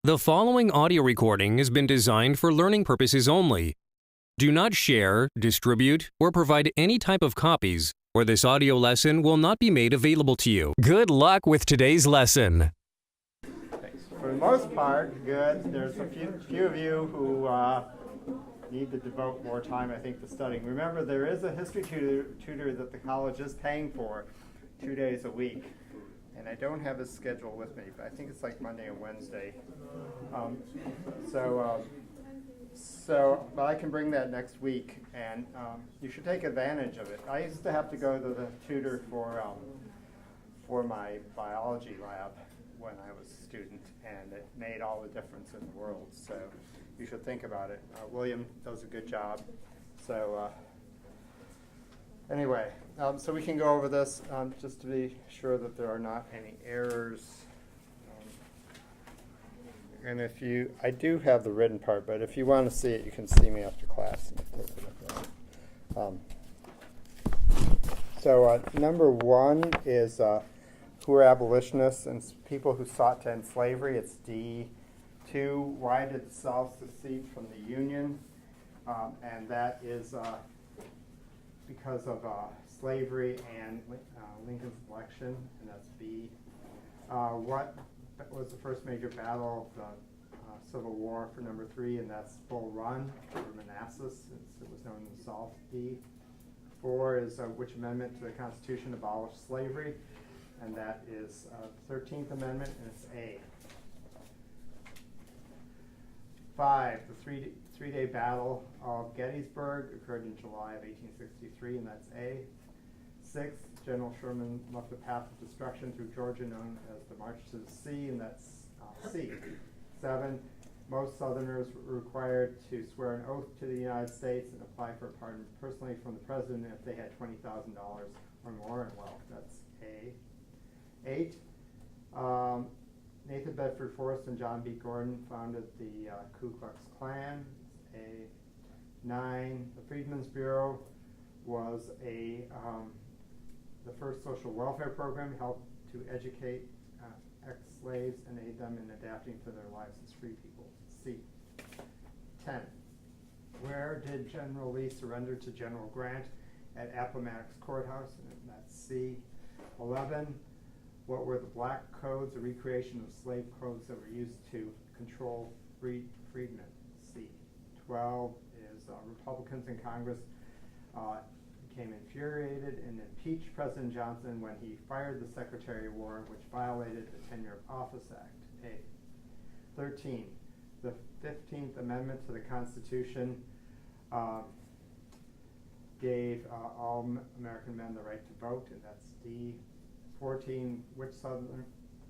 The following audio recording has been designed for learning purposes only. Do not share, distribute, or provide any type of copies, or this audio lesson will not be made available to you. Good luck with today's lesson. Thanks. For the most part, good. There's a few of you who need to devote more time, I think, to studying. Remember, there is a history tutor that the college is paying for 2 days a week. And I don't have his schedule with me, but I think it's like Monday and Wednesday. But I can bring that next week, and you should take advantage of it. I used to have to go to the tutor for my biology lab when I was a student, and it made all the difference in the world. So you should think about it. William does a good job. So anyway, so we can go over this just to be sure that there are not any errors. And I do have the written part, but if you want to see it, you can see me after class. So number one is who are abolitionists and people who sought to end slavery. It's D. 2, why did the South secede from the Union? And that is because of slavery and Lincoln's election, and that's B. What was the first major battle of the Civil War for number 3, and that's Bull Run, or Manassas, since it was known in the South, D. 4 is which amendment to the Constitution abolished slavery, and that is 13th Amendment, and it's A. 5, the three-day Battle of Gettysburg occurred in July of 1863, and that's A. 6, General Sherman left a path of destruction through Georgia known as the March to the Sea, and that's C. 7, most Southerners were required to swear an oath to the United States and apply for a pardon personally from the president if they had $20,000 or more in wealth. That's A. 8, Nathan Bedford Forrest and John B. Gordon founded the Ku Klux Klan. A. 9, the Freedmen's Bureau was the first social welfare program, helped to educate ex-slaves and aid them in adapting to their lives as free people. C. 10, where did General Lee surrender to General Grant? At Appomattox Courthouse, and that's C. 11, what were the black codes, a recreation of slave codes that were used to control freedmen? C. 12 is Republicans in Congress became infuriated and impeached President Johnson when he fired the Secretary of War, which violated the Tenure of Office Act. A. 13, the 15th Amendment to the Constitution gave all American men the right to vote, and that's D. 14,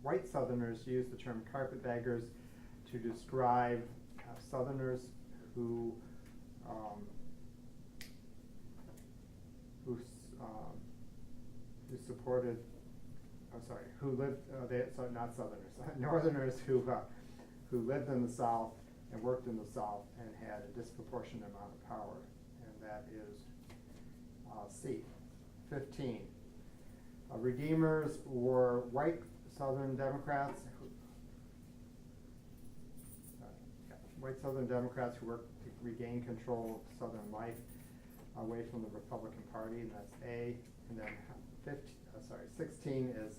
white Southerners used the term carpetbaggers to describe Southerners who supported, who lived, not Southerners, Northerners who lived in the South and worked in the South and had a disproportionate amount of power, and that is C. 15. Redeemers were white Southern Democrats who worked to regain control of Southern life away from the Republican Party, and that's A. And then 16 is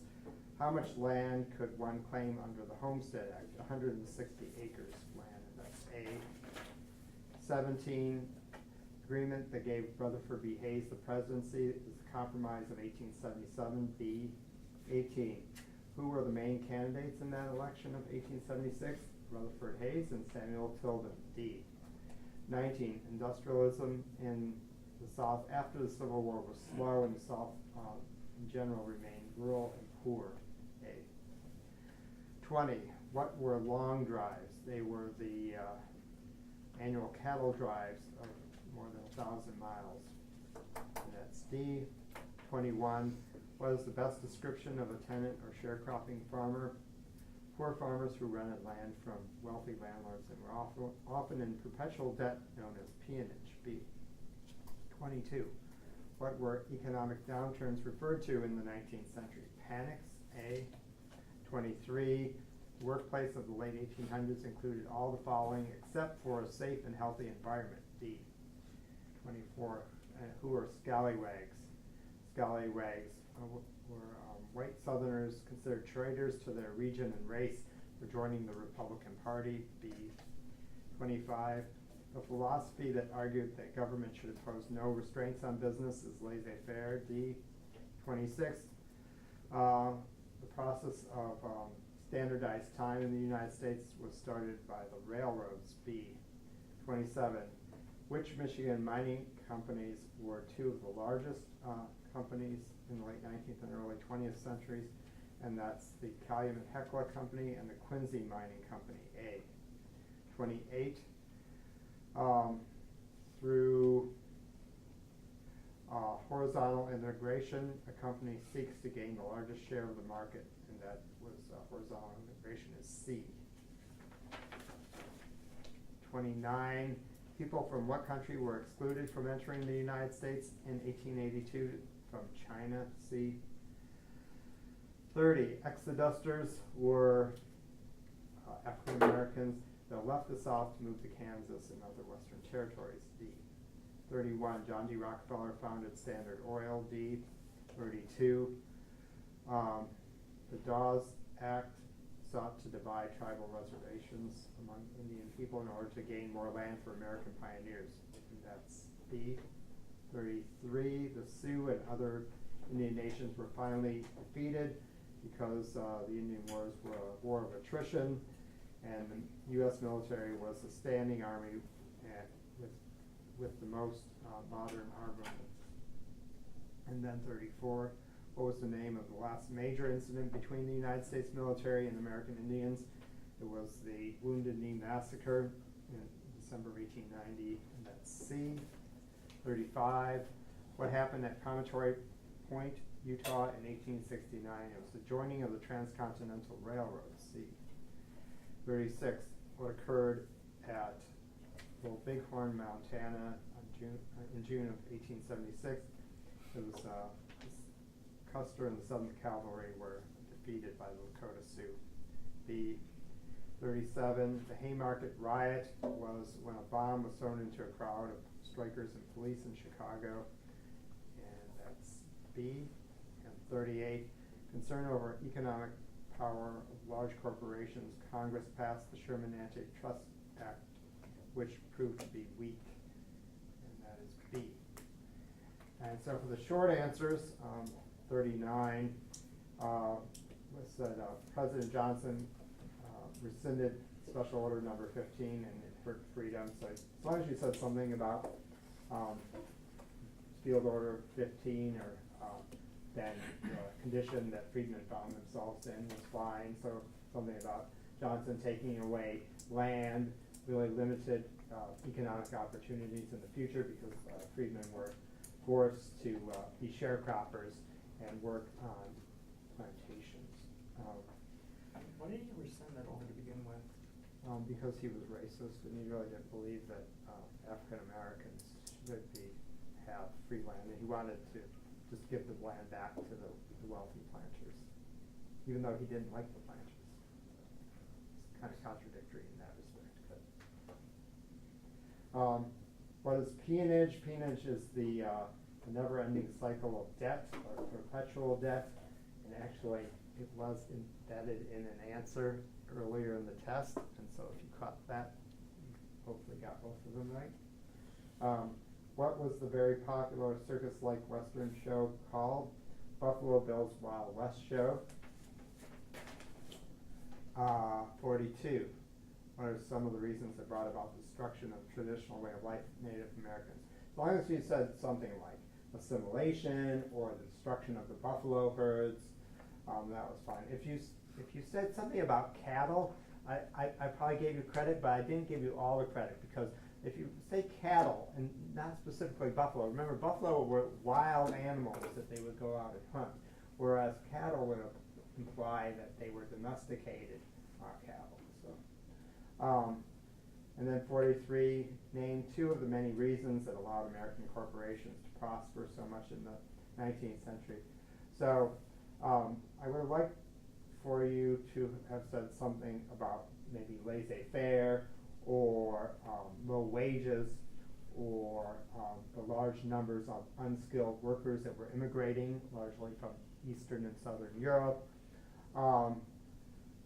how much land could one claim under the Homestead Act? 160 acres of land, and that's A. 17, agreement that gave Rutherford B. Hayes the presidency is the Compromise of 1877, B. 18, who were the main candidates in that election of 1876? Rutherford Hayes and Samuel Tilden, D. 19, industrialism in the South after the Civil War was slow, and the South in general remained rural and poor. A. 20, what were long drives? They were the annual cattle drives of more than 1,000 miles. And that's D. 21, what is the best description of a tenant or sharecropping farmer? Poor farmers who rented land from wealthy landlords and were often in perpetual debt known as peonage. B. 22, what were economic downturns referred to in the 19th century? Panics. A. 23, The workplace of the late 1800s included all the following except for a safe and healthy environment. D. 24. Who were scallywags? Scallywags were white Southerners considered traitors to their region and race for joining the Republican Party. B. 25. A philosophy that argued that government should impose no restraints on business is laissez-faire. D. 26. The process of standardized time in the United States was started by the railroads. B. 27. Which Michigan mining companies were two of the largest companies in the late 19th and early 20th centuries? And that's the Calumet Hecla Company and the Quincy Mining Company. A. 28. Through horizontal integration, a company seeks to gain the largest share of the market, and that was horizontal integration is C. 29. People from what country were excluded from entering the United States in 1882? From China. C. 30. Exodusters were African Americans that left the South to move to Kansas and other Western territories. D. 31. John D. Rockefeller founded Standard Oil. D. 32. The Dawes Act sought to divide tribal reservations among Indian people in order to gain more land for American pioneers. And that's B. 33. The Sioux and other Indian nations were finally defeated because the Indian Wars were a war of attrition, and the U.S. military was a standing army with the most modern armament. And then 34. What was the name of the last major incident between the United States military and American Indians? It was the Wounded Knee Massacre in December of 1890, and that's C. 35. What happened at Promontory Point, Utah in 1869? It was the joining of the Transcontinental Railroad. C. 36. What occurred at Bighorn, Montana in June of 1876? It was Custer and the 7th Cavalry were defeated by the Lakota Sioux. B. 37. The Haymarket riot was when a bomb was thrown into a crowd of strikers and police in Chicago, and that's B. And 38. Concern over economic power of large corporations, Congress passed the Sherman Antitrust Act, which proved to be weak, and that is B. And so for the short answers, 39 was that President Johnson rescinded Special Order Number 15 and it hurt freedom. So as long as you said something about Field Order 15 or then the condition that freedmen found themselves in was fine. So something about Johnson taking away land really limited economic opportunities in the future because freedmen were forced to be sharecroppers and work on plantations. Why did you rescind that order to begin with? Because he was racist and he really didn't believe that African Americans should have free land, and he wanted to just give the land back to the wealthy planters, even though he didn't like the planters. It's kind of contradictory in that respect. But, what is peonage? Peonage is the never-ending cycle of debt or perpetual debt, and actually it was embedded in an answer earlier in the test, and so if you caught that, you hopefully got both of them right. What was the very popular circus-like Western show called? Buffalo Bill's Wild West Show. 42. What are some of the reasons that brought about the destruction of the traditional way of life of Native Americans? As long as you said something like assimilation or the destruction of the buffalo herds, that was fine. If you said something about cattle, I probably gave you credit, but I didn't give you all the credit, because if you say cattle and not specifically buffalo, remember buffalo were wild animals that they would go out and hunt, whereas cattle would imply that they were domesticated cattle. So, and then 43, name two of the many reasons that allowed American corporations to prosper so much in the 19th century. So I would have liked for you to have said something about maybe laissez-faire or low wages or the large numbers of unskilled workers that were immigrating, largely from Eastern and Southern Europe.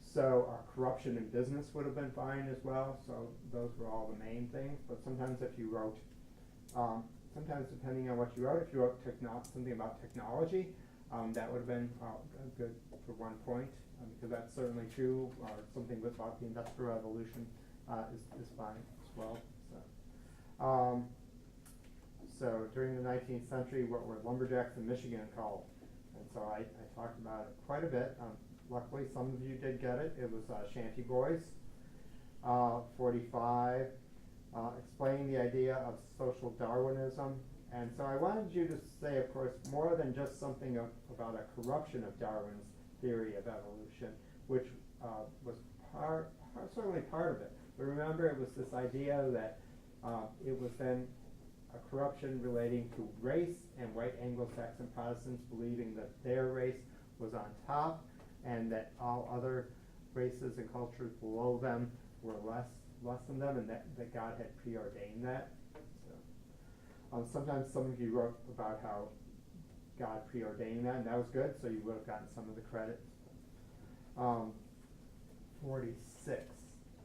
So corruption in business would have been fine as well. So those were all the main things. But sometimes if you wrote, sometimes depending on what you wrote, if you wrote something about technology, that would have been good for one point, because that's certainly true. Or something about the Industrial Revolution is fine as well. So during the 19th century, what were lumberjacks in Michigan called? And so I talked about it quite a bit. Luckily, some of you did get it. It was shanty boys. 45, explaining the idea of social Darwinism. And so I wanted you to say, of course, more than just something about a corruption of Darwin's theory of evolution, which was certainly part of it. But remember, it was this idea that it was then a corruption relating to race, and white Anglo-Saxon Protestants believing that their race was on top and that all other races and cultures below them were less than them, and that God had preordained that. So, sometimes some of you wrote about how God preordained that, and that was good, so you would have gotten some of the credit. 46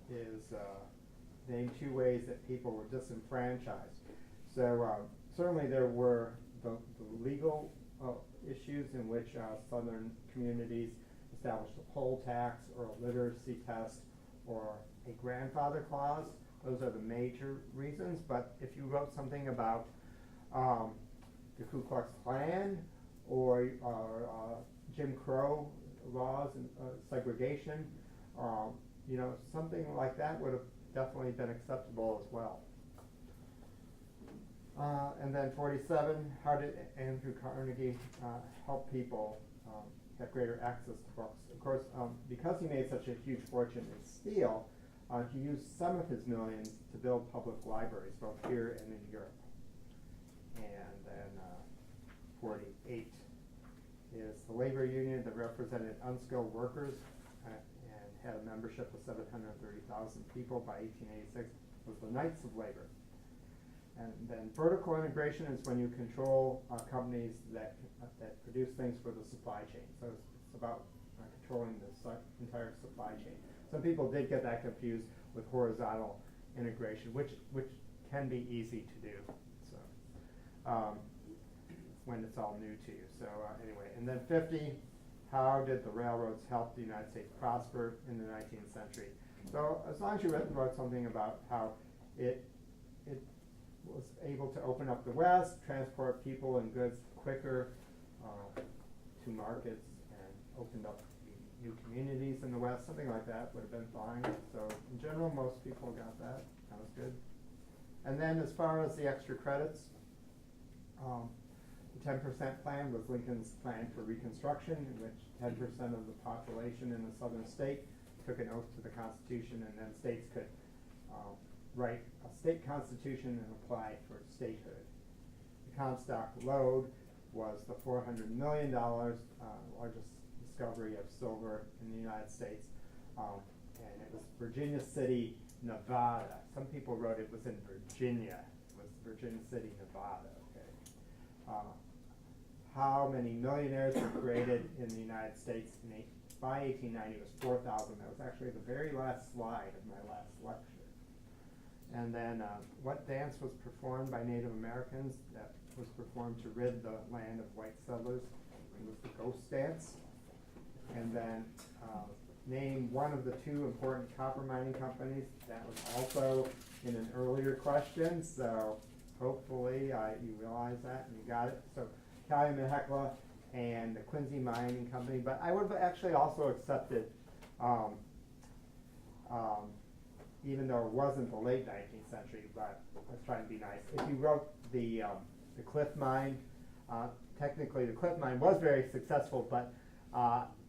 is name 2 ways that people were disenfranchised. So certainly there were the legal issues in which southern communities established a poll tax or a literacy test or a grandfather clause. Those are the major reasons. But if you wrote something about the Ku Klux Klan or Jim Crow laws and segregation, you know, something like that would have definitely been acceptable as well. And then 47, how did Andrew Carnegie help people have greater access to books? Of course, because he made such a huge fortune in steel, he used some of his millions to build public libraries, both here and in Europe. And then 48 is the labor union that represented unskilled workers and had a membership of 730,000 people by 1886, was the Knights of Labor. And then vertical integration is when you control companies that produce things for the supply chain. So it's about controlling the entire supply chain. Some people did get that confused with horizontal integration, which can be easy to do. So when it's all new to you. So anyway, and then 50, how did the railroads help the United States prosper in the 19th century? So as long as you wrote something about how it was able to open up the West, transport people and goods quicker to markets, and opened up new communities in the West, something like that would have been fine. So in general, most people got that. That was good. And then as far as the extra credits, the 10% plan was Lincoln's plan for Reconstruction, in which 10% of the population in the southern state took an oath to the Constitution, and then states could write a state constitution and apply for statehood. The Comstock Lode was the $400 million largest discovery of silver in the United States, and it was Virginia City, Nevada. Some people wrote it was in Virginia. It was Virginia City, Nevada. Okay. How many millionaires were created in the United States by 1890 was 4,000. That was actually the very last slide of my last lecture. And then what dance was performed by Native Americans that was performed to rid the land of white settlers? It was the ghost dance. And then name one of the 2 important copper mining companies. That was also in an earlier question, so hopefully you realize that and you got it. So Calumet-Hecla and the Quincy Mining Company, but I would have actually also accepted, even though it wasn't the late 19th century, but let's try and be nice. If you wrote the Cliff Mine, technically the Cliff Mine was very successful, but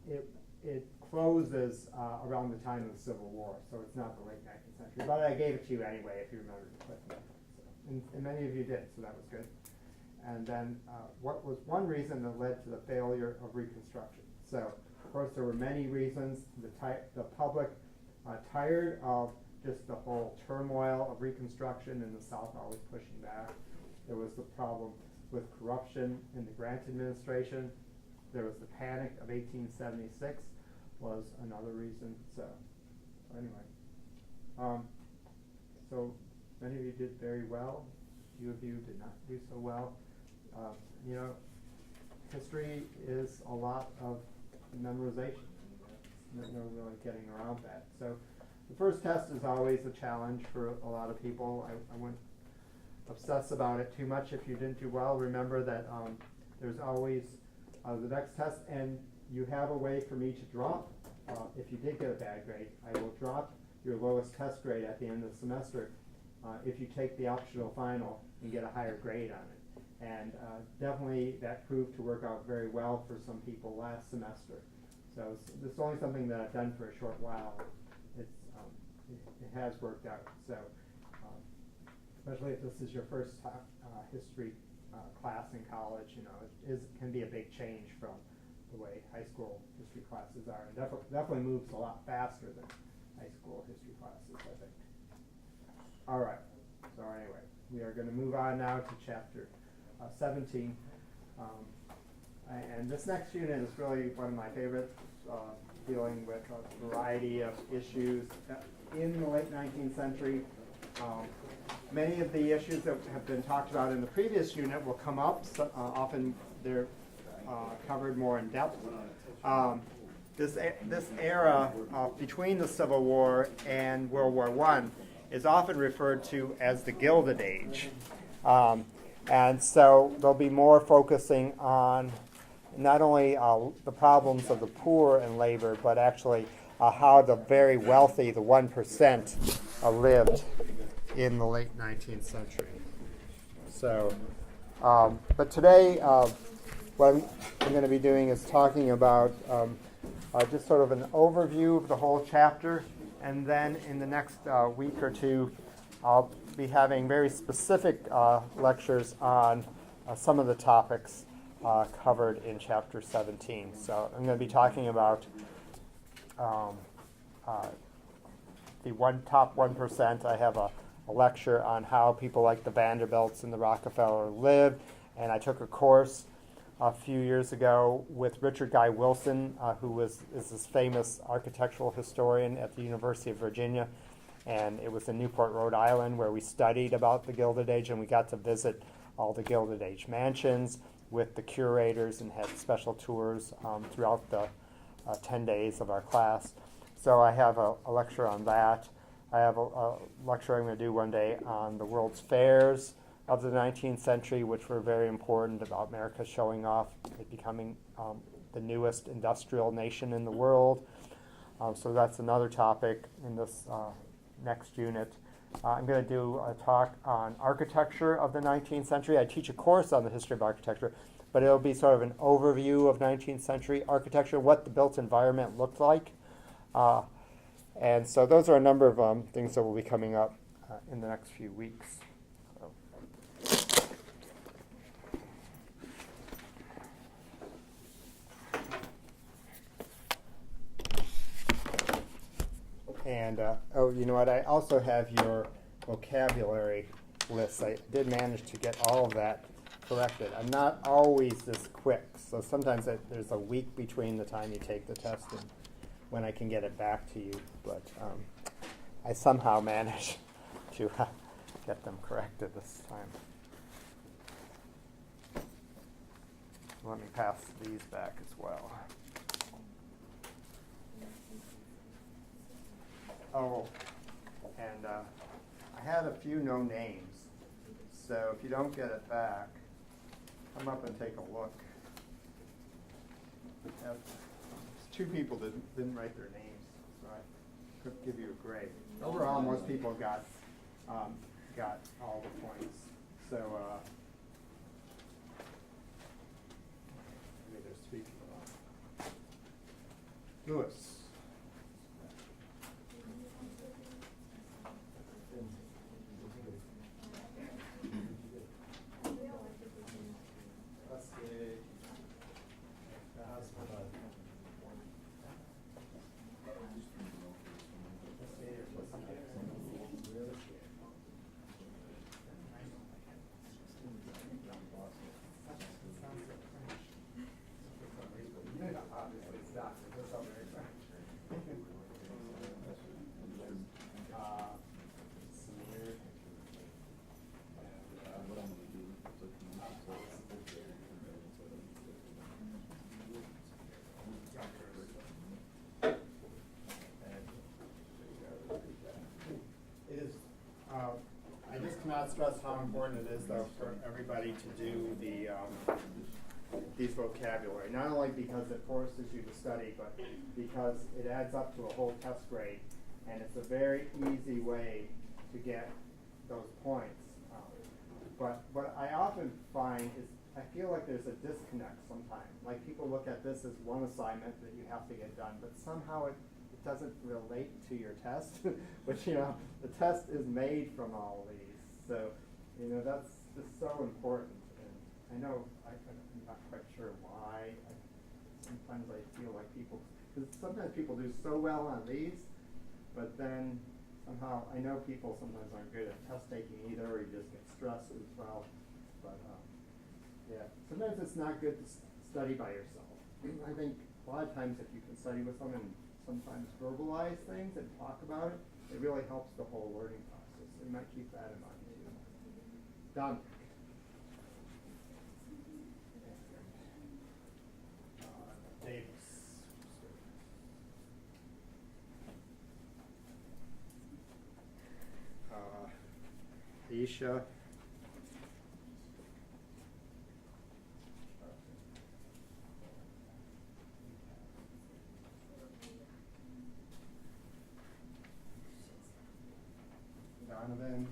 it closes around the time of the Civil War, so it's not the late 19th century. But I gave it to you anyway if you remember the Cliff Mine. So, and many of you did, so that was good. And then what was one reason that led to the failure of Reconstruction? So Of course, there were many reasons. The public tired of just the whole turmoil of Reconstruction and the South always pushing back. There was the problem with corruption in the Grant administration. There was the panic of 1876 was another reason. So anyway, so many of you did very well. A few of you did not do so well. You know, history is a lot of memorization. There's no really getting around that. So the first test is always a challenge for a lot of people. I wouldn't obsess about it too much. If you didn't do well, remember that there's always the next test, and you have a way for me to drop. If you did get a bad grade, I will drop your lowest test grade at the end of the semester if you take the optional final and get a higher grade on it. And definitely that proved to work out very well for some people last semester. So this is only something that I've done for a short while. It has worked out. So especially if this is your first history class in college, you know, it can be a big change from the way high school history classes are. And definitely moves a lot faster than high school history classes, I think. All right. So anyway, we are going to move on now to chapter 17. And this next unit is really one of my favorites, dealing with a variety of issues in the late 19th century. Many of the issues that have been talked about in the previous unit will come up. So, often they're covered more in depth. This era between the Civil War and World War I is often referred to as the Gilded Age. And so they'll be more focusing on not only the problems of the poor and labor, but actually how the very wealthy, the 1%, lived in the late 19th century. So, but today, what I'm going to be doing is talking about just sort of an overview of the whole chapter, and then in the next week or two, I'll be having very specific lectures on some of the topics covered in chapter 17. So I'm going to be talking about the top 1%. I have a lecture on how people like the Vanderbilts and the Rockefeller lived, and I took a course a few years ago with Richard Guy Wilson, who is this famous architectural historian at the University of Virginia. And it was in Newport, Rhode Island, where we studied about the Gilded Age, and we got to visit all the Gilded Age mansions with the curators and had special tours throughout the 10 days of our class. So I have a lecture on that. I have a lecture I'm going to do one day on the World's Fairs of the 19th century, which were very important about America showing off, it becoming the newest industrial nation in the world. So that's another topic in this next unit. I'm going to do a talk on architecture of the 19th century. I teach a course on the history of architecture, but it'll be sort of an overview of 19th century architecture, what the built environment looked like. And so those are a number of things that will be coming up in the next few weeks. And, oh, you know what? I also have your vocabulary list. I did manage to get all of that corrected. I'm not always this quick, so sometimes there's a week between the time you take the test and when I can get it back to you. But I somehow managed to get them corrected this time. Let me pass these back as well. Oh, and I had a few no names, so if you don't get it back, come up and take a look. Two people didn't write their names, so I could give you a grade. Overall, most people got all the points. So maybe there's three people on. Lewis. cannot stress how important it is, though, for everybody to do the these vocabulary. Not only because it forces you to study, but because it adds up to a whole test grade, and it's a very easy way to get those points. But what I often find is I feel like there's a disconnect sometimes. Like people look at this as one assignment that you have to get done, but somehow it doesn't relate to your test, which, you know, the test is made from all these. So, you know, that's just so important. And I know I'm not quite sure why. Sometimes I feel like people, because sometimes people do so well on these, but then somehow, I know people sometimes aren't good at test taking either, or you just get stressed as well. But yeah, sometimes it's not good to study by yourself. I think a lot of times if you can study with someone and sometimes verbalize things and talk about it, it really helps the whole learning process. So you might keep that in mind too. Done. Davis. Isha. Donovan.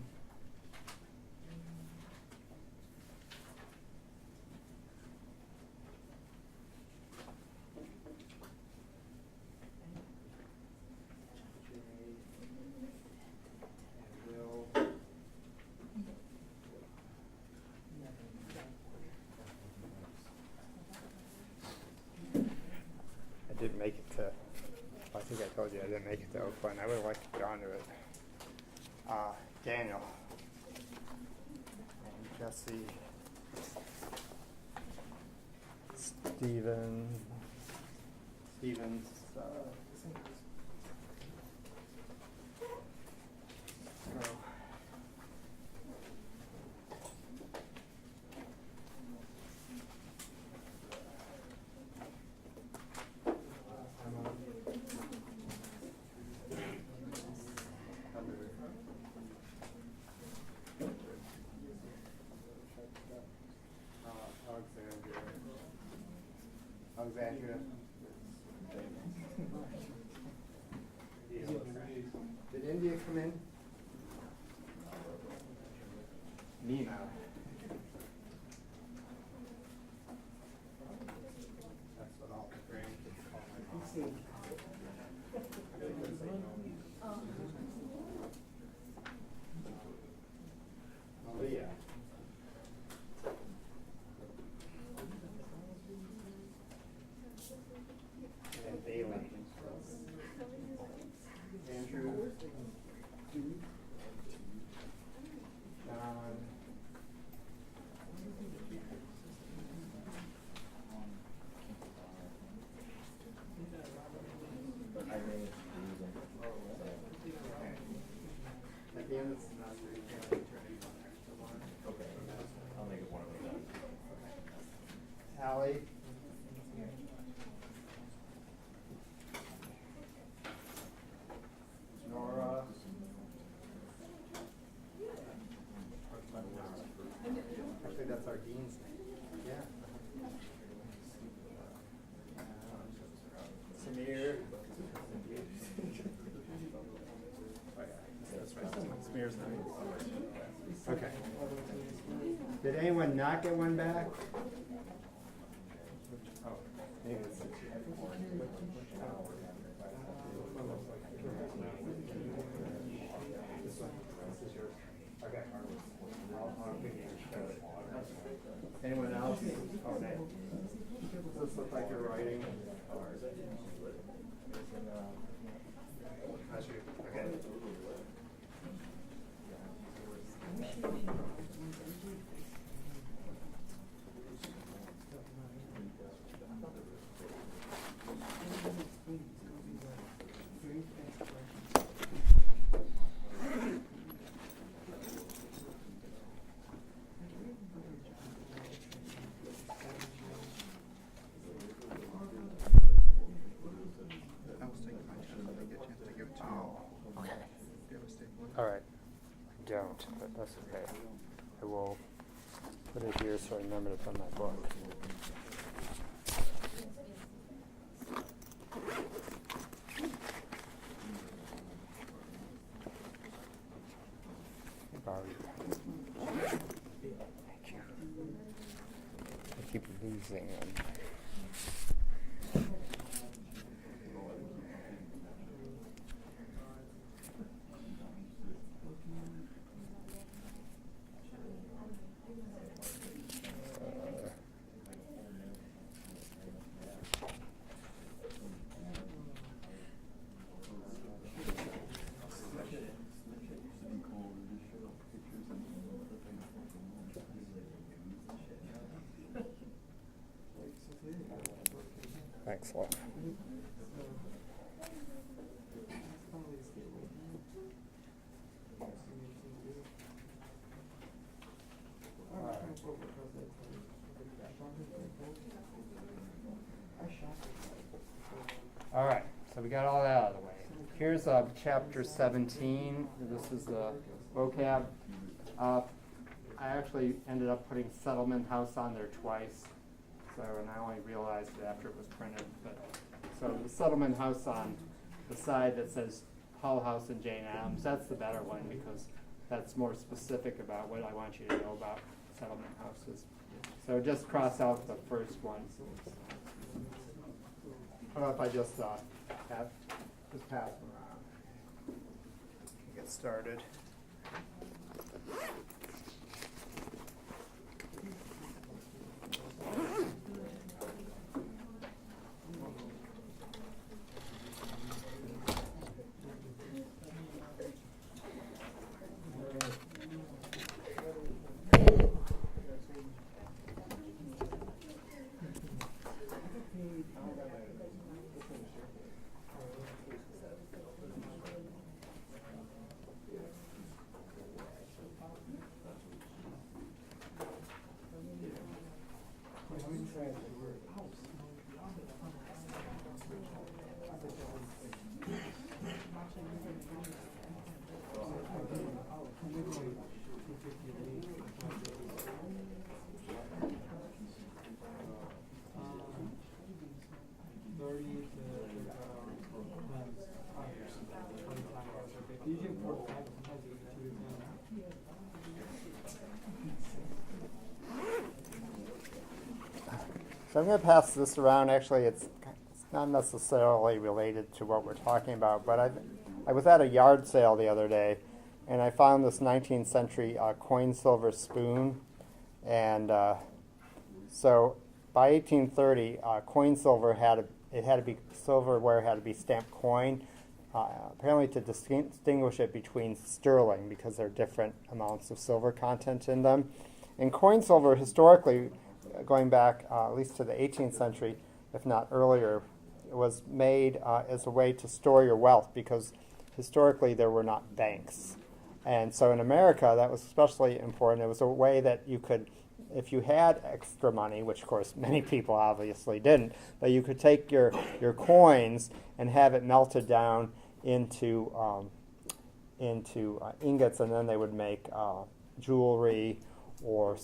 I didn't make it to, I think I told you I didn't make it to Oakland. I would have liked to get onto it. Daniel. And Jesse. Stevens. Alexandria. Did India come in? Nina. That's what all the grandkids call my mom. Leah. And Bailey. Andrew. John. At the end of the semester, you can turn these on extra one. Okay, I'll make it one of those. Allie. Nora. Actually, that's our dean's name. Yeah. Samir. That's right. Samir's name. Okay. Did anyone not get one back? Oh, maybe it's. This one. This is yours. Okay. I'll give you a Anyone else? Oh, no. Does this look like you're writing? That's you. Okay. All right. don't, but that's okay. I will put it here so I remember to put my book. Thank you. I keep losing them. Excellent. All right, so we got all that out of the way. Here's chapter 17. This is the vocab. I actually ended up putting settlement house on there twice. So, and I only realized it after it was printed. But so the settlement house on the side that says Hull House and Jane Addams, that's the better one because that's more specific about what I want you to know about settlement houses. So just cross out the first one. How about if I just pass them around? Get started. So I'm going to pass this around. Actually, it's not necessarily related to what we're talking about, but I was at a yard sale the other day, and I found this 19th century coin silver spoon. And so by 1830, coin silver had to be silverware had to be stamped coin, apparently to distinguish it between sterling because there are different amounts of silver content in them. And coin silver historically, going back at least to the 18th century, if not earlier, was made as a way to store your wealth because historically there were not banks. And so in America, that was especially important. It was a way that you could, if you had extra money, which of course many people obviously didn't, but you could take your coins and have it melted down into ingots, and then they would make jewelry or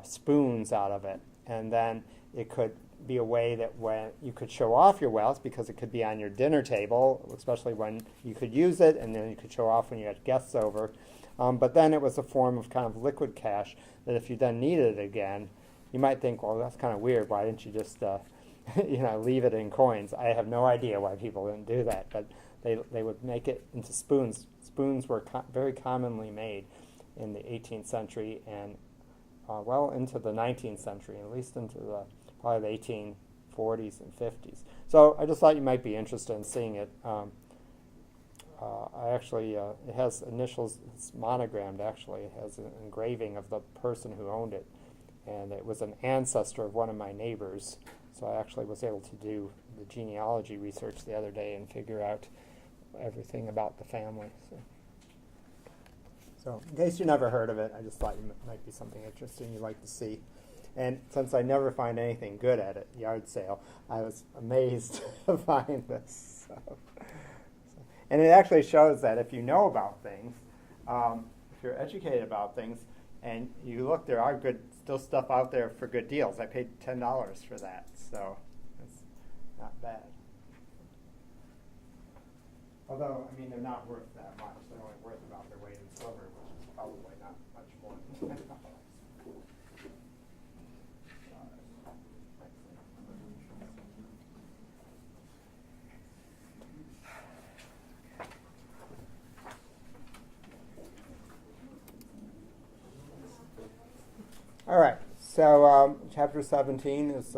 spoons out of it. And then it could be a way that when you could show off your wealth because it could be on your dinner table, especially when you could use it, and then you could show off when you had guests over. But then it was a form of kind of liquid cash that if you then needed it again, you might think, well, that's kind of weird. Why didn't you just leave it in coins? I have no idea why people didn't do that, but they would make it into spoons. Spoons were very commonly made in the 18th century and well into the 19th century, at least into probably the 1840s and 50s. So I just thought you might be interested in seeing it. I actually, it has initials, it's monogrammed actually. It has an engraving of the person who owned it. And it was an ancestor of one of my neighbors. So I actually was able to do the genealogy research the other day and figure out everything about the family. So in case you never heard of it, I just thought it might be something interesting you'd like to see. And since I never find anything good at it, yard sale, I was amazed to find this. And it actually shows that if you know about things, you're educated about things, and you look, there are still stuff out there for good deals. I paid $10 for that, so it's not bad. Although, I mean, they're not worth that much. They're only worth about their weight in silver, which is probably not much more than $10. All right, so chapter 17 is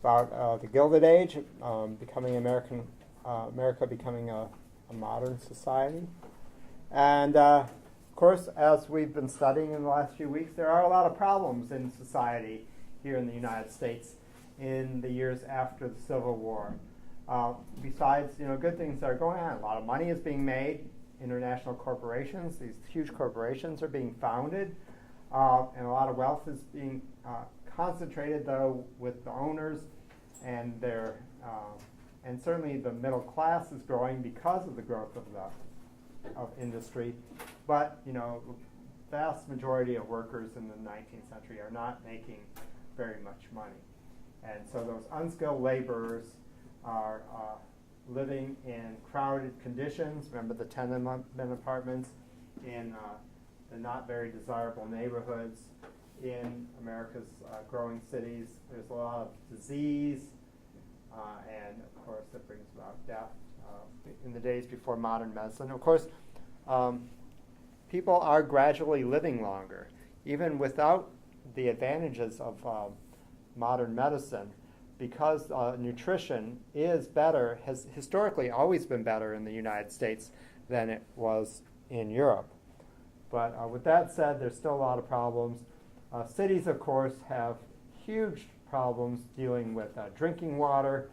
about the Gilded Age, becoming America becoming a modern society. And of course, as we've been studying in the last few weeks, there are a lot of problems in society here in the United States in the years after the Civil War. Besides, good things that are going on, a lot of money is being made. International corporations, these huge corporations are being founded. And a lot of wealth is being concentrated, though, with the owners, and and certainly the middle class is growing because of the growth of industry. But the vast majority of workers in the 19th century are not making very much money, and so those unskilled laborers are living in crowded conditions. Remember the tenement apartments in the not very desirable neighborhoods in America's growing cities. There's a lot of disease, and of course that brings about death in the days before modern medicine. Of course, people are gradually living longer, even without the advantages of modern medicine, because nutrition is better, has historically always been better in the United States than it was in Europe. But with that said, there's still a lot of problems. Cities, of course, have huge problems dealing with drinking water.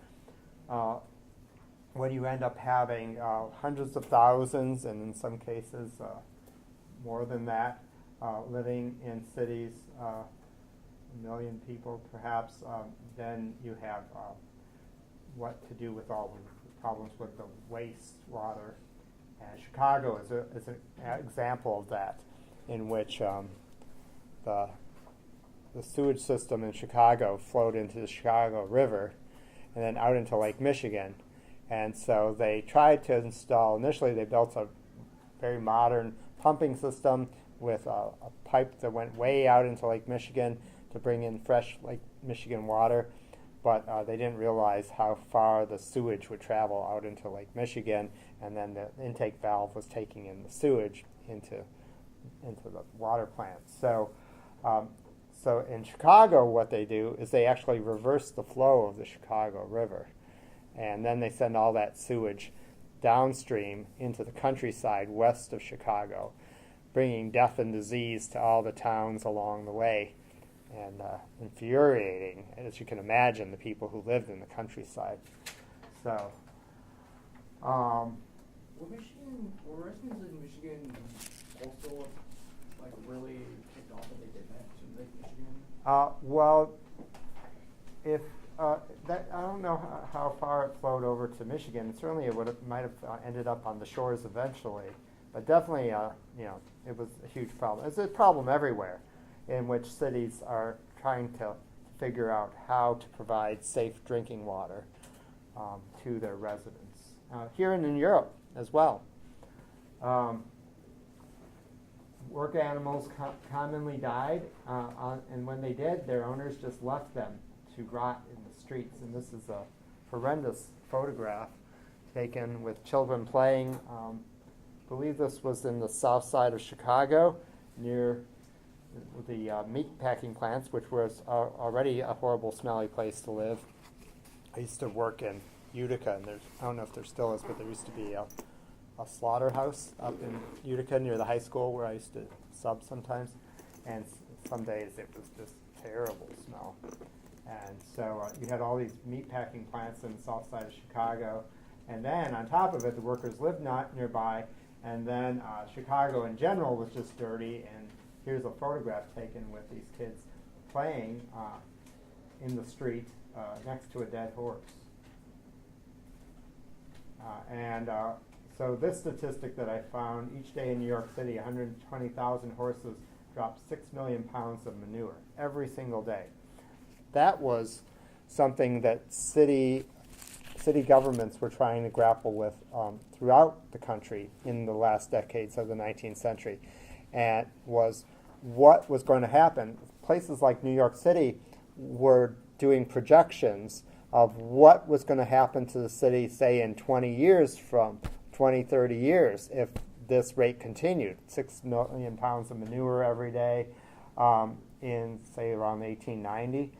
When you end up having hundreds of thousands, and in some cases more than that, living in cities, 1 million people perhaps, then you have what to do with all the problems with the wastewater. And Chicago is an example of that, in which the sewage system in Chicago flowed into the Chicago River and then out into Lake Michigan. And so they tried to install, initially they built a very modern pumping system with a pipe that went way out into Lake Michigan to bring in fresh Lake Michigan water. But they didn't realize how far the sewage would travel out into Lake Michigan, and then the intake valve was taking in the sewage into the water plant. So in Chicago, what they do is they actually reverse the flow of the Chicago River, and then they send all that sewage downstream into the countryside west of Chicago, bringing death and disease to all the towns along the way. And infuriating, as you can imagine, the people who lived in the countryside. So, were residents in Michigan also really kicked off that they did that to Lake Michigan? Well, if I don't know how far it flowed over to Michigan. Certainly, it might have ended up on the shores eventually, but definitely, it was a huge problem. It's a problem everywhere, in which cities are trying to figure out how to provide safe drinking water to their residents. Here and in Europe as well. Work animals commonly died, and when they did, their owners just left them to rot in the streets. And this is a horrendous photograph taken with children playing. I believe this was in the south side of Chicago, near the meat packing plants, which was already a horrible, smelly place to live. I used to work in Utica, and I don't know if there still is, but there used to be a slaughterhouse up in Utica near the high school where I used to sub sometimes, and some days it was just terrible smell. And so you had all these meat packing plants in the south side of Chicago, and then on top of it, the workers lived not nearby, and then Chicago in general was just dirty. And here's a photograph taken with these kids playing in the street next to a dead horse. And So this statistic that I found, each day in New York City, 120,000 horses drop 6 million pounds of manure every single day. That was something that city governments were trying to grapple with throughout the country in the last decades of the 19th century, and was what was going to happen. Places like New York City were doing projections of what was going to happen to the city, say, in 20 years from 20, 30 years if this rate continued. 6 million pounds of manure every day in, say, around 1890.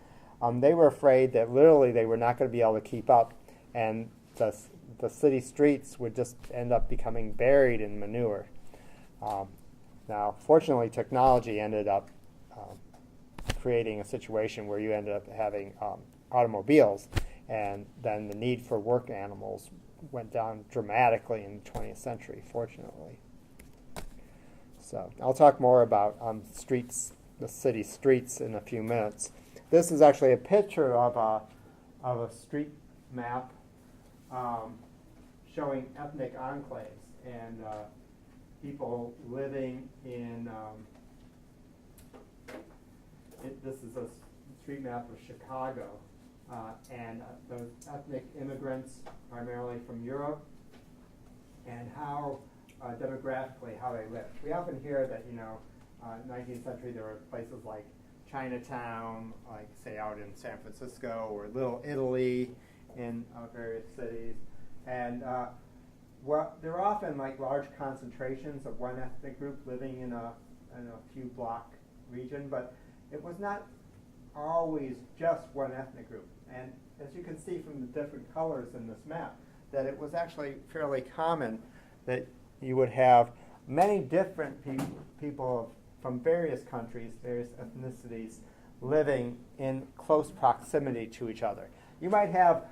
They were afraid that literally they were not going to be able to keep up, and the city streets would just end up becoming buried in manure. Now, fortunately, technology ended up creating a situation where you ended up having automobiles, and then the need for work animals went down dramatically in the 20th century, fortunately. So I'll talk more about streets, the city streets, in a few minutes. This is actually a picture of a street map showing ethnic enclaves and people living in. This is a street map of Chicago, and those ethnic immigrants, primarily from Europe, and how demographically how they lived. We often hear that 19th century there were places like Chinatown, like say out in San Francisco, or Little Italy in various cities, and there are often like large concentrations of one ethnic group living in a few block region, but it was not always just one ethnic group. And as you can see from the different colors in this map, that it was actually fairly common that you would have many different people from various countries, various ethnicities, living in close proximity to each other. You might have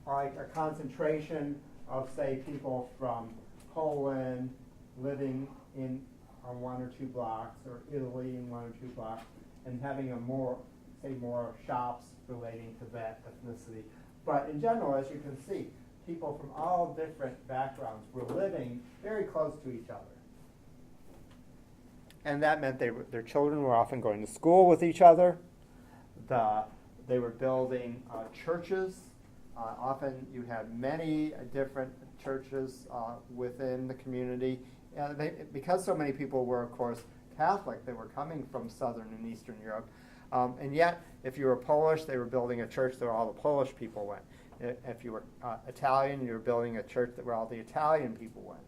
like a concentration of, say, people from Poland living in on 1 or 2 blocks, or Italy in 1 or 2 blocks, and having more shops relating to that ethnicity. But in general, as you can see, people from all different backgrounds were living very close to each other. And that meant their children were often going to school with each other. They were building churches. Often you had many different churches within the community. Because so many people were, of course, Catholic, they were coming from Southern and Eastern Europe. And yet, if you were Polish, they were building a church where all the Polish people went. If you were Italian, you were building a church where all the Italian people went.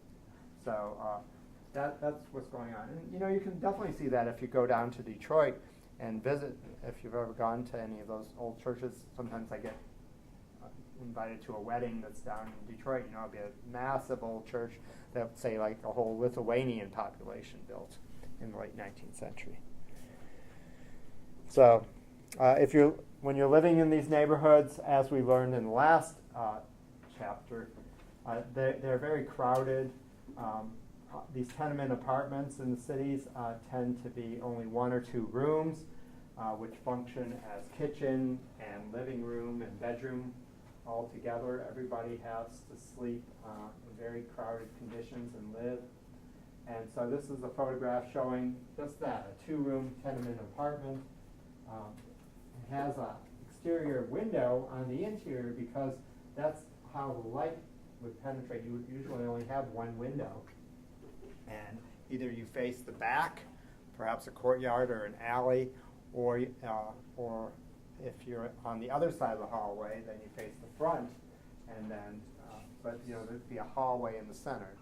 So that's what's going on. And you can definitely see that if you go down to Detroit and visit. If you've ever gone to any of those old churches, sometimes I get invited to a wedding that's down in Detroit. It'll be a massive old church that, say, like a whole Lithuanian population built in the late 19th century. So when you're living in these neighborhoods, as we learned in the last chapter, they're very crowded. These tenement apartments in the cities tend to be only 1 or 2 rooms, which function as kitchen and living room and bedroom all together. Everybody has to sleep in very crowded conditions and live. And so this is a photograph showing just that, a 2-room tenement apartment. It has an exterior window on the interior because that's how the light would penetrate. You would usually only have one window. And either you face the back, perhaps a courtyard or an alley, or if you're on the other side of the hallway, then you face the front, and then, there'd be a hallway in the center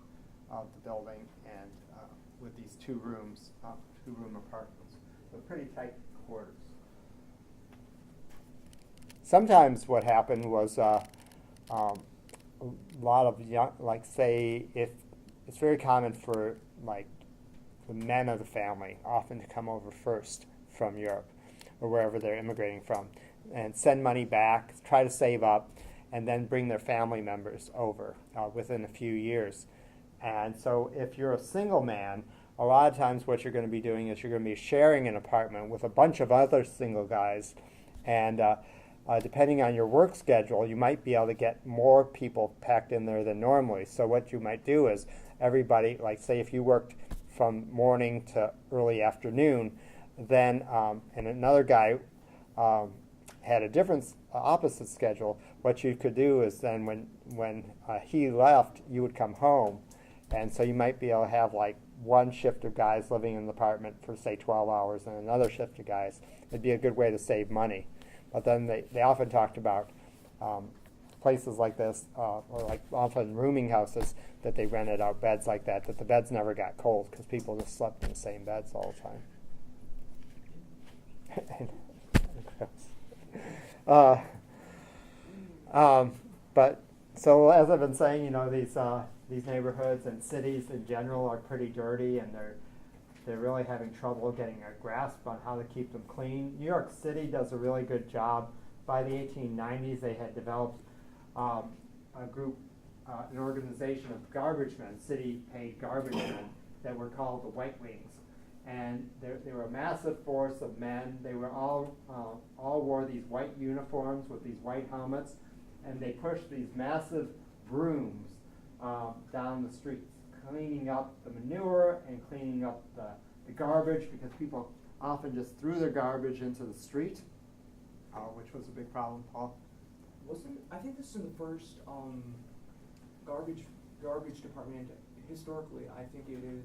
of the building, and with these 2 rooms, 2-room apartments. So pretty tight quarters. Sometimes what happened was a lot of young, like say, if it's very common for like the men of the family often to come over first from Europe or wherever they're immigrating from, and send money back, try to save up, and then bring their family members over within a few years. And so if you're a single man, a lot of times what you're going to be doing is you're going to be sharing an apartment with a bunch of other single guys, and depending on your work schedule, you might be able to get more people packed in there than normally. So what you might do is everybody, like say if you worked from morning to early afternoon, then and another guy had a different opposite schedule, what you could do is then when he left, you would come home. And so you might be able to have like one shift of guys living in the apartment for say 12 hours and another shift of guys. It'd be a good way to save money. But then they often talked about places like this, or like often rooming houses that they rented out beds like that the beds never got cold because people just slept in the same beds all the time. But so as I've been saying, you know, these neighborhoods and cities in general are pretty dirty, and they're really having trouble getting a grasp on how to keep them clean. New York City does a really good job. By the 1890s, they had developed a group, an organization of garbage men, city-paid garbage men, that were called the White Wings. And they were a massive force of men. They were all wore these white uniforms with these white helmets, and they pushed these massive brooms down the streets, cleaning up the manure and cleaning up the garbage, because people often just threw their garbage into the street, which was a big problem, Paul. I think this is the first garbage department historically. I think it is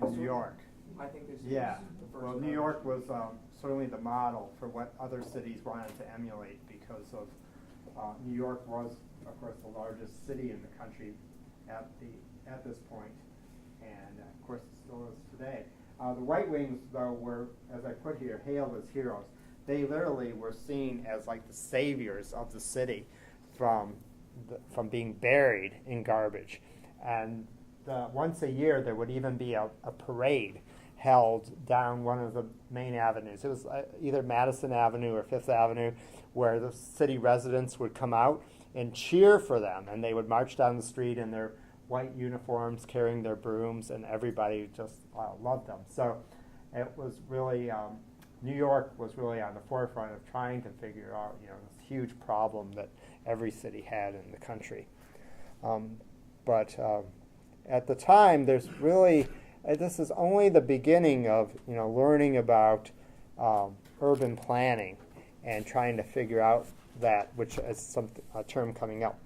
In New York. I think this Yeah. is the first. Well, New York was certainly the model for what other cities wanted to emulate, because of New York was, of course, the largest city in the country at this point, and of course it still is today. The White Wings, though, were, as I put here, hailed as heroes. They literally were seen as like the saviors of the city from being buried in garbage. And once a year there would even be a parade held down one of the main avenues. It was either Madison Avenue or Fifth Avenue, where the city residents would come out and cheer for them, and they would march down the street in their white uniforms carrying their brooms, and everybody just loved them. So it was really, New York was really on the forefront of trying to figure out, you know, this huge problem that every city had in the country. But at the time, there's really, this is only the beginning of, you know, learning about urban planning and trying to figure out that, which is a term coming up.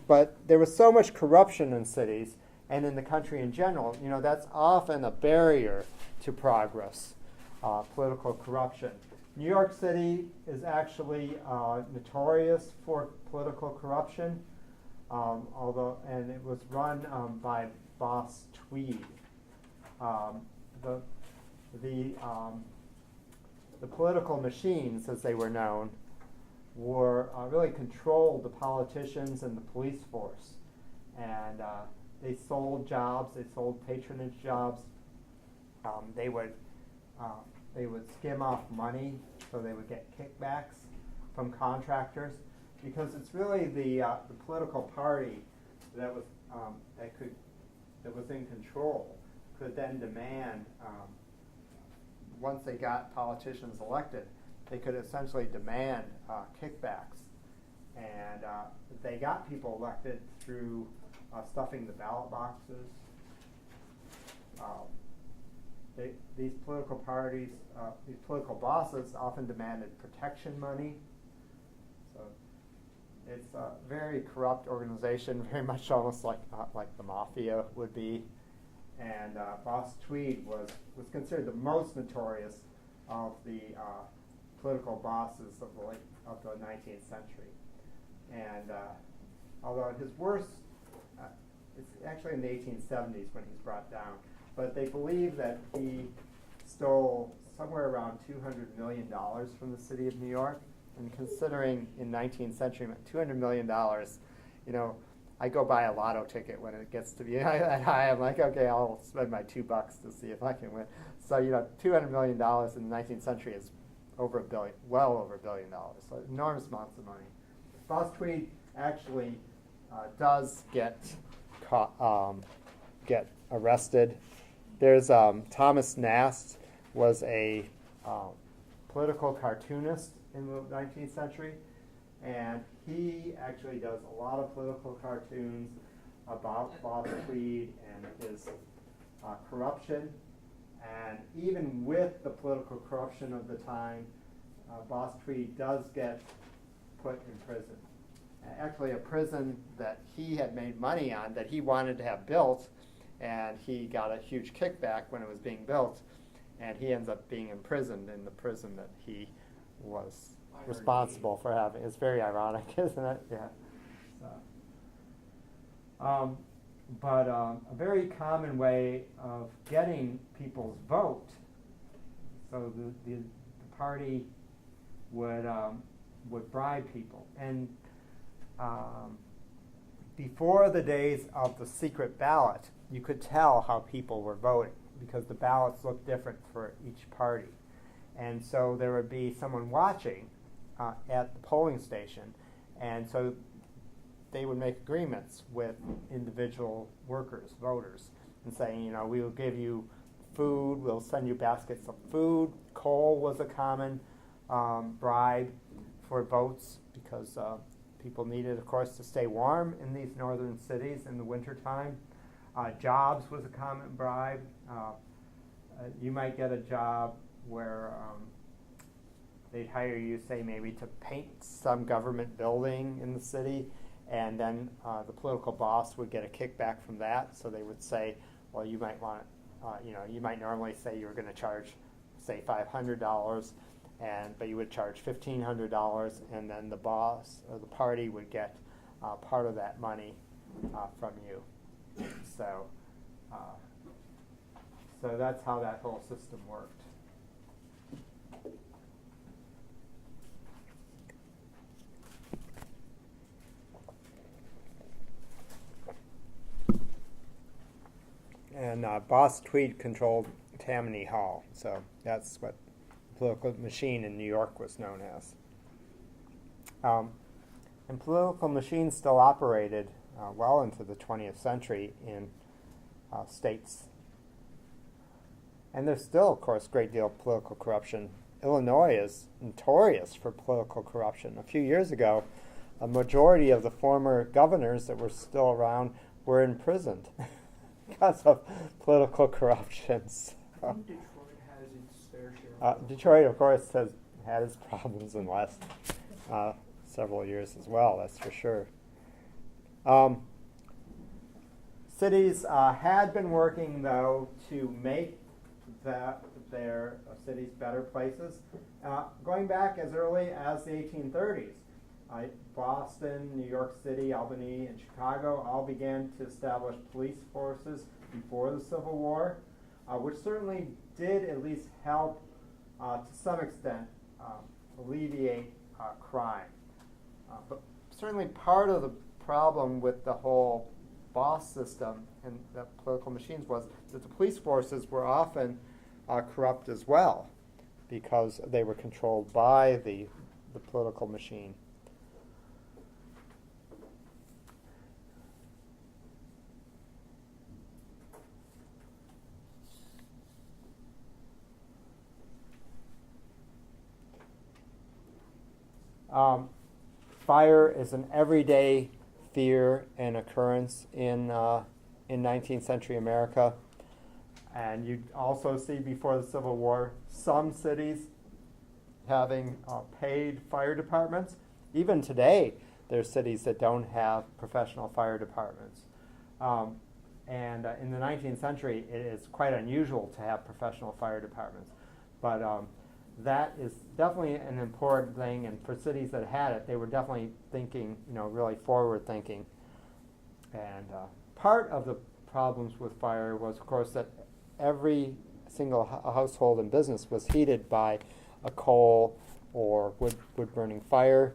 But there was so much corruption in cities and in the country in general, you know, that's often a barrier to progress, political corruption. New York City is actually notorious for political corruption, and it was run by Boss Tweed. The political machines, as they were known, were really controlled the politicians and the police force, and they sold jobs. They sold patronage jobs. They would skim off money, so they would get kickbacks from contractors, because it's really the political party that was in control could then demand, once they got politicians elected, they could essentially demand kickbacks. And they got people elected through stuffing the ballot boxes. These political parties, these political bosses often demanded protection money. So it's a very corrupt organization, very much almost like the mafia would be. And Boss Tweed was considered the most notorious of the political bosses of the 19th century. And although his worst, it's actually in the 1870s when he's brought down, but they believe that he stole somewhere around $200 million from the city of New York. And considering in 19th century, $200 million, you know, I go buy a lotto ticket when it gets to be that high. I'm like, okay, I'll spend my $2 to see if I can win. So, you know, $200 million in the 19th century is over $1 billion, well over $1 billion. So enormous amounts of money. Boss Tweed actually does get arrested. There's Thomas Nast was a political cartoonist in the 19th century. And he actually does a lot of political cartoons about Boss Tweed and his corruption. And even with the political corruption of the time, Boss Tweed does get put in prison. Actually, a prison that he had made money on, that he wanted to have built, and he got a huge kickback when it was being built, and he ends up being imprisoned in the prison that he was responsible for having. It's very ironic, isn't it? Yeah. So, but a very common way of getting people's vote, so the party would bribe people. And before the days of the secret ballot, you could tell how people were voting because the ballots looked different for each party. And so there would be someone watching at the polling station, and so they would make agreements with individual workers, voters, and saying, we will give you food, we'll send you baskets of food. Coal was a common bribe for votes because people needed, of course, to stay warm in these northern cities in the wintertime. Jobs was a common bribe. You might get a job where they'd hire you, say, maybe to paint some government building in the city, and then the political boss would get a kickback from that. So they would say, well, you might want, you might normally say you were going to charge, say, $500, but you would charge $1,500, and then the boss or the party would get part of that money from you. So, so that's how that whole system worked. And Boss Tweed controlled Tammany Hall, so that's what the political machine in New York was known as. And political machines still operated well into the 20th century in states. And there's still, of course, a great deal of political corruption. Illinois is notorious for political corruption. A few years ago, a majority of the former governors that were still around were imprisoned because of political corruptions. I think Detroit has its fair share. Detroit, of course, has had its problems in the last several years as well, that's for sure. Cities had been working, though, to make their cities better places, going back as early as the 1830s. Boston, New York City, Albany, and Chicago all began to establish police forces before the Civil War, which certainly did at least help, to some extent, alleviate crime. But certainly part of the problem with the whole boss system and the political machines was that the police forces were often corrupt as well because they were controlled by the political machine. Fire is an everyday fear and occurrence in 19th century America. And you also see before the Civil War some cities having paid fire departments. Even today, there's cities that don't have professional fire departments. And in the 19th century, it is quite unusual to have professional fire departments. But that is definitely an important thing, and for cities that had it, they were definitely thinking, really forward thinking. And part of the problems with fire was, of course, that every single household and business was heated by a coal or wood-burning fire,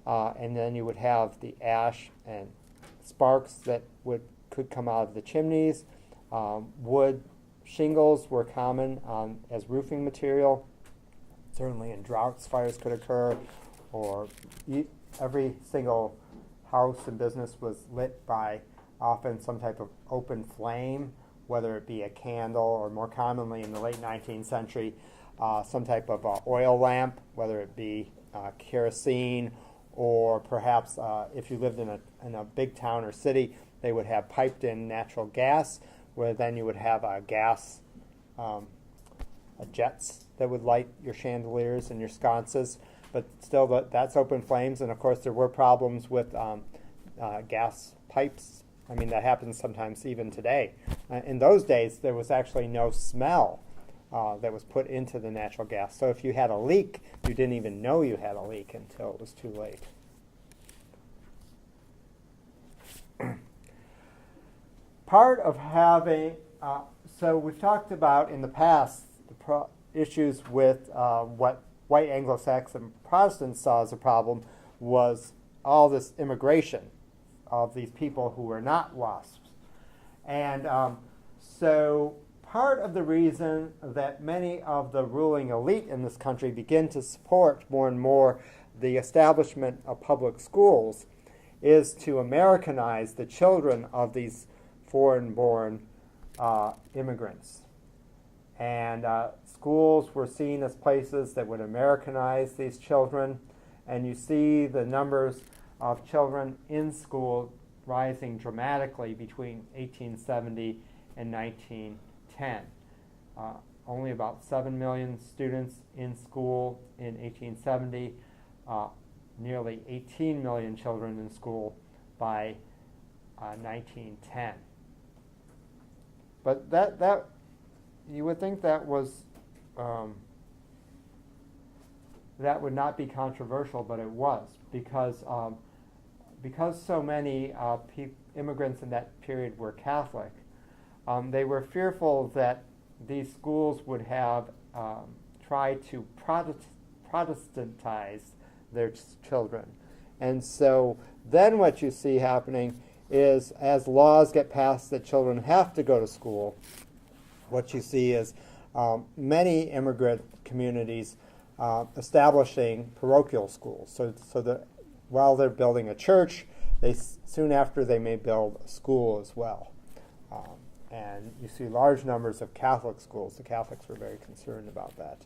and then you would have the ash and sparks that could come out of the chimneys. Wood shingles were common as roofing material. Certainly in droughts, fires could occur, or every single house and business was lit by often some type of open flame, whether it be a candle or more commonly in the late 19th century, some type of oil lamp, whether it be kerosene, or perhaps if you lived in a big town or city, they would have piped-in natural gas, where then you would have gas jets that would light your chandeliers and your sconces. But still, that's open flames, and of course there were problems with gas pipes. I mean, that happens sometimes even today. In those days, there was actually no smell that was put into the natural gas. So if you had a leak, you didn't even know you had a leak until it was too late. Part of having, so we've talked about in the past the issues with what white Anglo-Saxon Protestants saw as a problem was all this immigration of these people who were not WASPs. And so part of the reason that many of the ruling elite in this country begin to support more and more the establishment of public schools is to Americanize the children of these foreign-born immigrants. And schools were seen as places that would Americanize these children, and you see the numbers of children in school rising dramatically between 1870 and 1910. Only about 7 million students in school in 1870, nearly 18 million children in school by 1910. But that you would think that was that would not be controversial, but it was, because so many immigrants in that period were Catholic. They were fearful that these schools would have tried to Protestantize their children. And so then what you see happening is, as laws get passed that children have to go to school, what you see is many immigrant communities establishing parochial schools. So that while they're building a church, soon after they may build a school as well. And you see large numbers of Catholic schools. The Catholics were very concerned about that.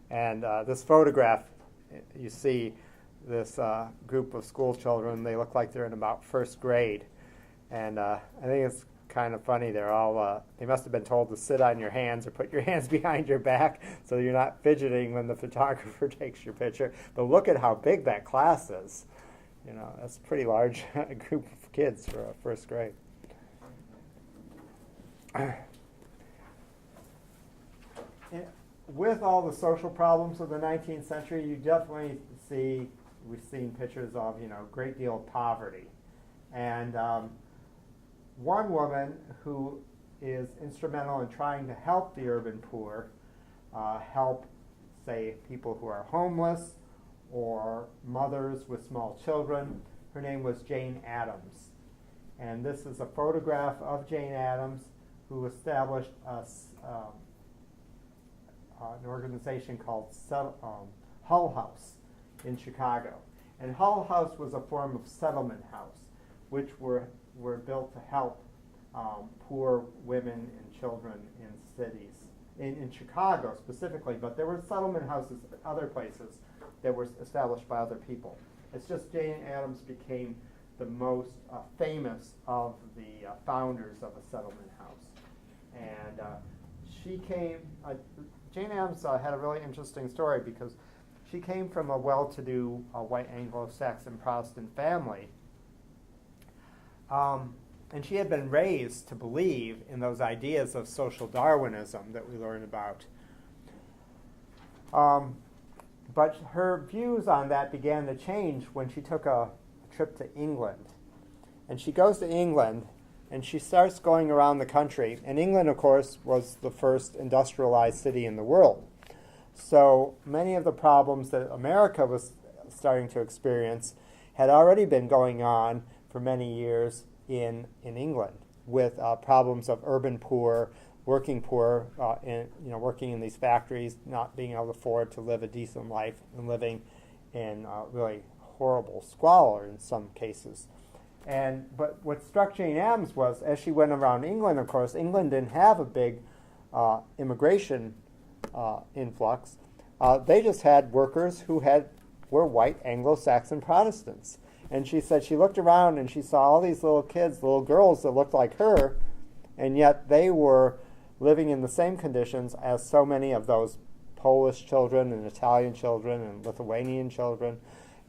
And this photograph, you see this group of school children. They look like they're in about first grade. And I think it's kind of funny. They're all, they must have been told to sit on your hands or put your hands behind your back so you're not fidgeting when the photographer takes your picture. But look at how big that class is. You know, that's a pretty large group of kids for a first grade. With all the social problems of the 19th century, you definitely see, we've seen pictures of, a great deal of poverty. And one woman who is instrumental in trying to help the urban poor, help, say, people who are homeless or mothers with small children, her name was Jane Addams. And this is a photograph of Jane Addams, who established an organization called Hull House in Chicago. And Hull House was a form of settlement house, which were built to help poor women and children in cities, in Chicago specifically, but there were settlement houses other places that were established by other people. It's just Jane Addams became the most famous of the founders of a settlement house. And Jane Addams had a really interesting story, because she came from a well-to-do white Anglo-Saxon Protestant family. And she had been raised to believe in those ideas of social Darwinism that we learn about. But her views on that began to change when she took a trip to England. And she goes to England, and she starts going around the country. And England, of course, was the first industrialized city in the world. So many of the problems that America was starting to experience had already been going on for many years in England, with problems of urban poor, working poor, working in these factories, not being able to afford to live a decent life, and living in really horrible squalor in some cases. But what struck Jane Addams was, as she went around England, of course, England didn't have a big immigration influx, they just had workers who were white Anglo-Saxon Protestants. And she said she looked around and she saw all these little kids, little girls that looked like her, and yet they were living in the same conditions as so many of those Polish children and Italian children and Lithuanian children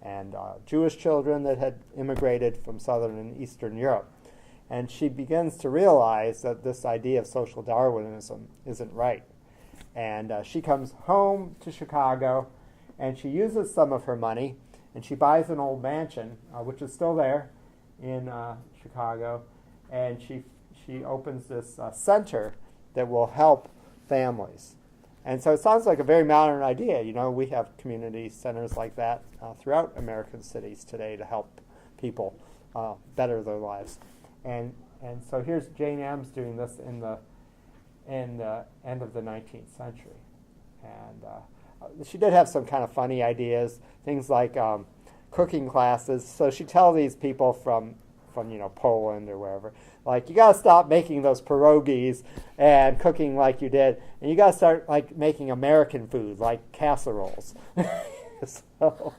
and Jewish children that had immigrated from Southern and Eastern Europe. And she begins to realize that this idea of social Darwinism isn't right. And she comes home to Chicago, and she uses some of her money, and she buys an old mansion, which is still there in Chicago, and she opens this center that will help families. And so it sounds like a very modern idea. You know, we have community centers like that throughout American cities today to help people better their lives. And so here's Jane Addams doing this in the end of the 19th century. And she did have some kind of funny ideas, things like cooking classes. So she'd tell these people from Poland or wherever, like, you got to stop making those pierogies and cooking like you did, and you got to start like making American food, like casseroles. So,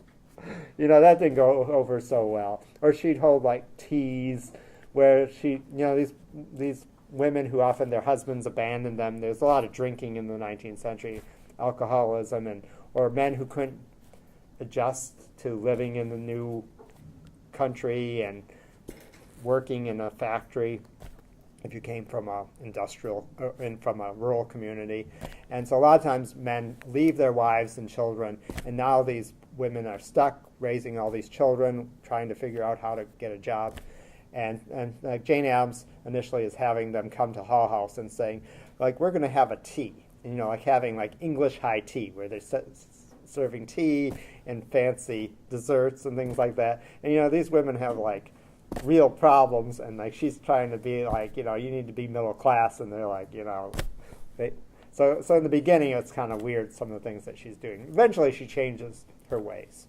that didn't go over so well. Or she'd hold like teas where these women who often their husbands abandoned them. There's a lot of drinking in the 19th century, alcoholism, or men who couldn't adjust to living in the new country and working in a factory if you came from a industrial and from a rural community. And so a lot of times men leave their wives and children, and now these women are stuck raising all these children, trying to figure out how to get a job. And Jane Addams initially is having them come to Hull House and saying, like, we're going to have a tea, like having like English high tea, where they're serving tea and fancy desserts and things like that. And these women have like real problems, and like she's trying to be like, you need to be middle class, and they're like, so in the beginning it's kind of weird, some of the things that she's doing. Eventually she changes her ways.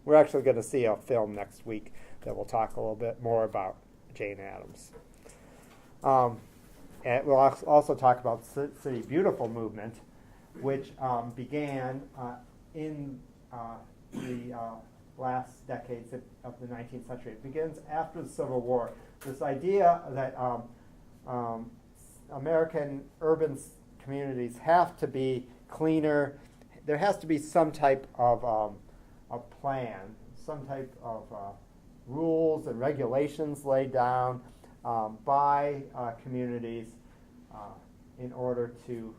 We're actually going to see a film next week that will talk a little bit more about Jane Addams. And we'll also talk about the City Beautiful movement, which began in the last decades of the 19th century. It begins after the Civil War. This idea that American urban communities have to be cleaner. There has to be some type of a plan, some type of rules and regulations laid down by communities in order to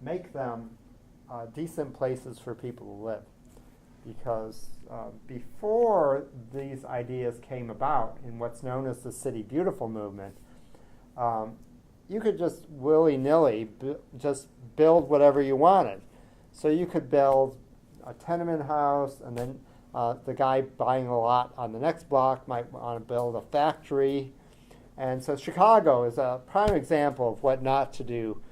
make them decent places for people to live. Because before these ideas came about in what's known as the City Beautiful movement, you could just willy-nilly just build whatever you wanted. So you could build a tenement house, and then the guy buying a lot on the next block might want to build a factory. And so Chicago is a prime example of what not to do,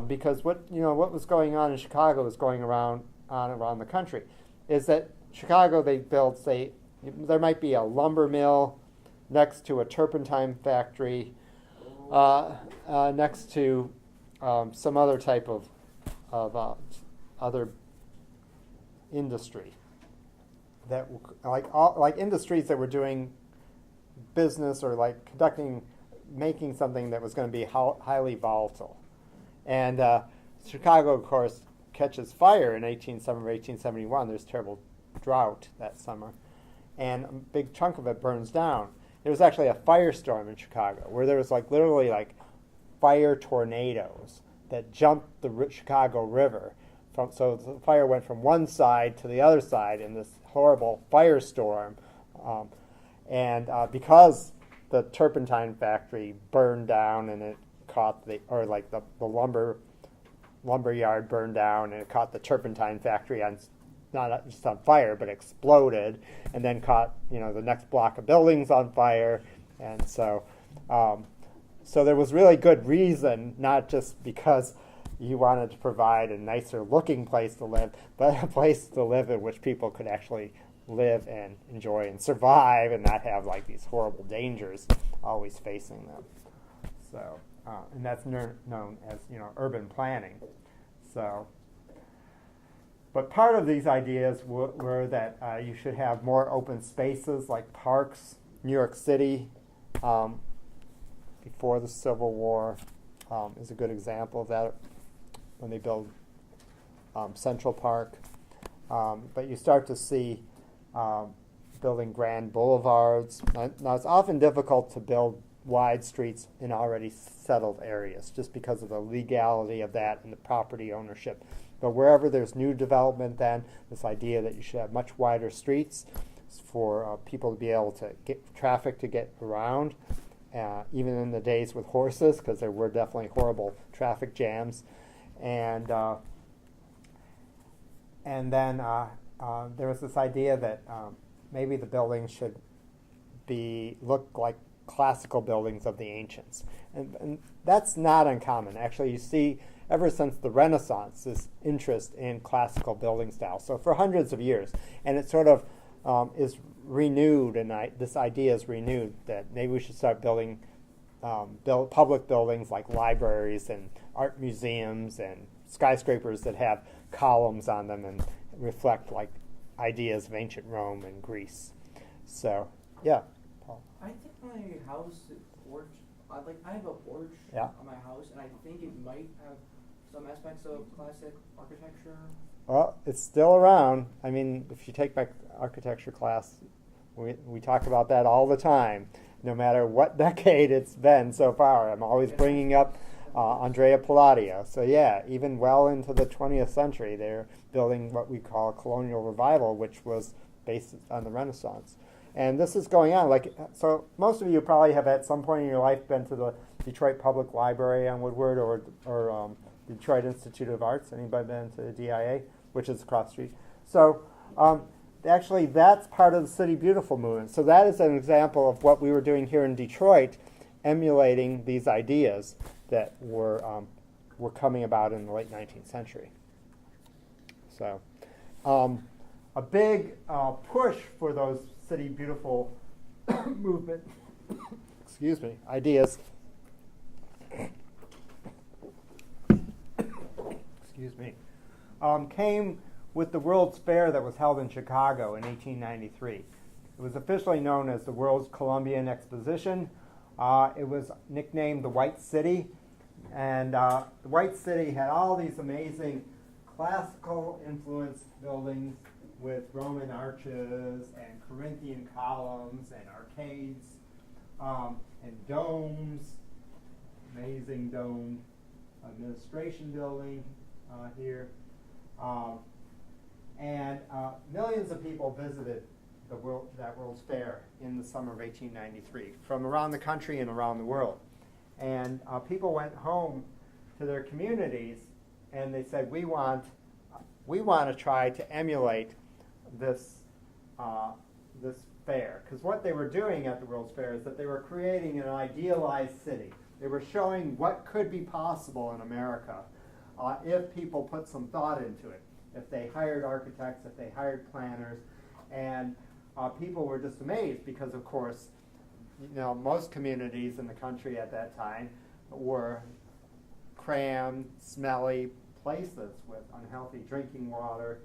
because what was going on in Chicago was going around the country. Is that Chicago, they build, there might be a lumber mill next to a turpentine factory, next to some other type of other industry, that like industries that were doing business or like making something that was going to be highly volatile. And Chicago, of course, catches fire in 1871. There's terrible drought that summer, and a big chunk of it burns down. There was actually a firestorm in Chicago where there was like literally like fire tornadoes that jumped the Chicago River. So the fire went from one side to the other side in this horrible firestorm, and because the turpentine factory burned down and it caught the lumber yard burned down, and it caught the turpentine factory on, not just on fire, but exploded, and then caught the next block of buildings on fire. And so there was really good reason, not just because you wanted to provide a nicer looking place to live, but a place to live in which people could actually live and enjoy and survive, and not have like these horrible dangers always facing them. So. And that's known as urban planning. So But part of these ideas were that you should have more open spaces like parks. New York City, before the Civil War, is a good example of that when they build Central Park. But you start to see building grand boulevards. Now, it's often difficult to build wide streets in already settled areas just because of the legality of that and the property ownership. But wherever there's new development, then this idea that you should have much wider streets for people to be able to get traffic to get around, even in the days with horses, because there were definitely horrible traffic jams. And then there was this idea that maybe the buildings should look like classical buildings of the ancients. And that's not uncommon. Actually, you see ever since the Renaissance this interest in classical building style. So for hundreds of years. And it sort of is renewed, and this idea is renewed that maybe we should start building public buildings like libraries and art museums and skyscrapers that have columns on them and reflect like ideas of ancient Rome and Greece. So, yeah, Paul. I think my house porch, I have a porch Yeah. on my house, and I think it might have some aspects of classic architecture. Well, it's still around. I mean, if you take my architecture class, we talk about that all the time, no matter what decade it's been so far. I'm always bringing up Andrea Palladio. So yeah, even well into the 20th century, they're building what we call colonial revival, which was based on the Renaissance. And this is going on. So most of you probably have at some point in your life been to the Detroit Public Library on Woodward or Detroit Institute of Arts. Anybody been to the DIA, which is across the street? So actually, that's part of the City Beautiful movement. So that is an example of what we were doing here in Detroit, emulating these ideas that were coming about in the late 19th century. So a big push for those City Beautiful movement ideas came with the World's Fair that was held in Chicago in 1893. It was officially known as the World's Columbian Exposition. It was nicknamed the White City, and the White City had all these amazing classical influenced buildings with Roman arches and Corinthian columns and arcades and domes, amazing dome administration building here. And millions of people visited that World's Fair in the summer of 1893 from around the country and around the world. And people went home to their communities and they said, we want to try to emulate this fair. Because what they were doing at the World's Fair is that they were creating an idealized city. They were showing what could be possible in America if people put some thought into it, if they hired architects, if they hired planners. And people were just amazed because, of course, most communities in the country at that time were crammed, smelly places with unhealthy drinking water,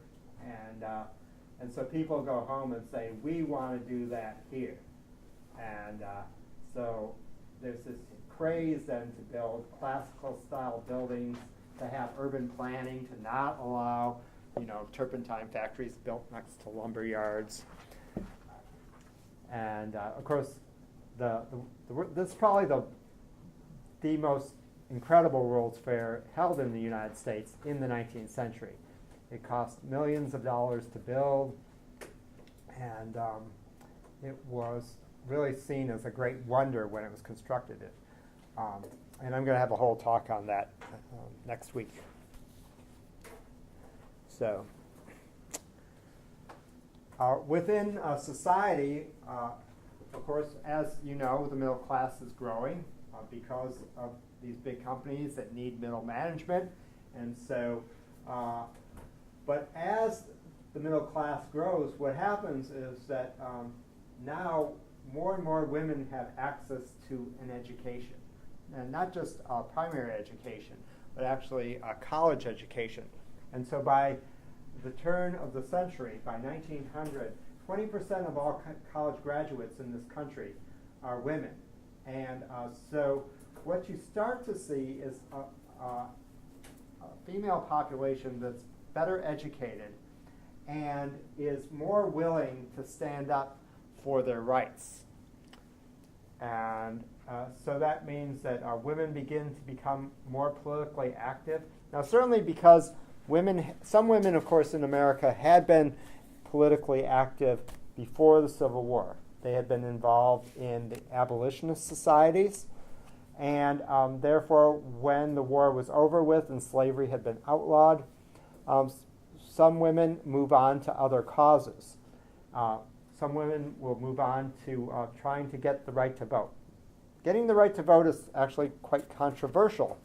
and so people go home and say, we want to do that here. And so there's this craze then to build classical style buildings, to have urban planning, to not allow turpentine factories built next to lumber yards. And of course, this is probably the most incredible World's Fair held in the United States in the 19th century. It cost millions of dollars to build, and it was really seen as a great wonder when it was constructed. And I'm going to have a whole talk on that next week. So, within society, of course, as you know, the middle class is growing because of these big companies that need middle management. And so, but as the middle class grows, what happens is that now more and more women have access to an education. And not just primary education, but actually college education. And so by the turn of the century, by 1900, 20% of all college graduates in this country are women. And so what you start to see is a female population that's better educated and is more willing to stand up for their rights. And so that means that women begin to become more politically active. Now, certainly because some women, of course, in America had been politically active before the Civil War. They had been involved in the abolitionist societies, and therefore, when the war was over with and slavery had been outlawed, some women move on to other causes. Some women will move on to trying to get the right to vote. Getting the right to vote is actually quite controversial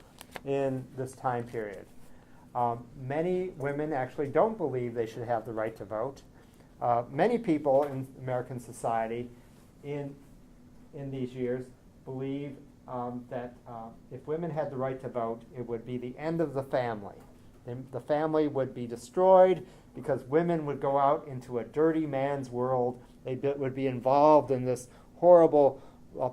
in this time period. Many women actually don't believe they should have the right to vote. Many people in American society in these years believe that if women had the right to vote, it would be the end of the family. The family would be destroyed because women would go out into a dirty man's world. They would be involved in this horrible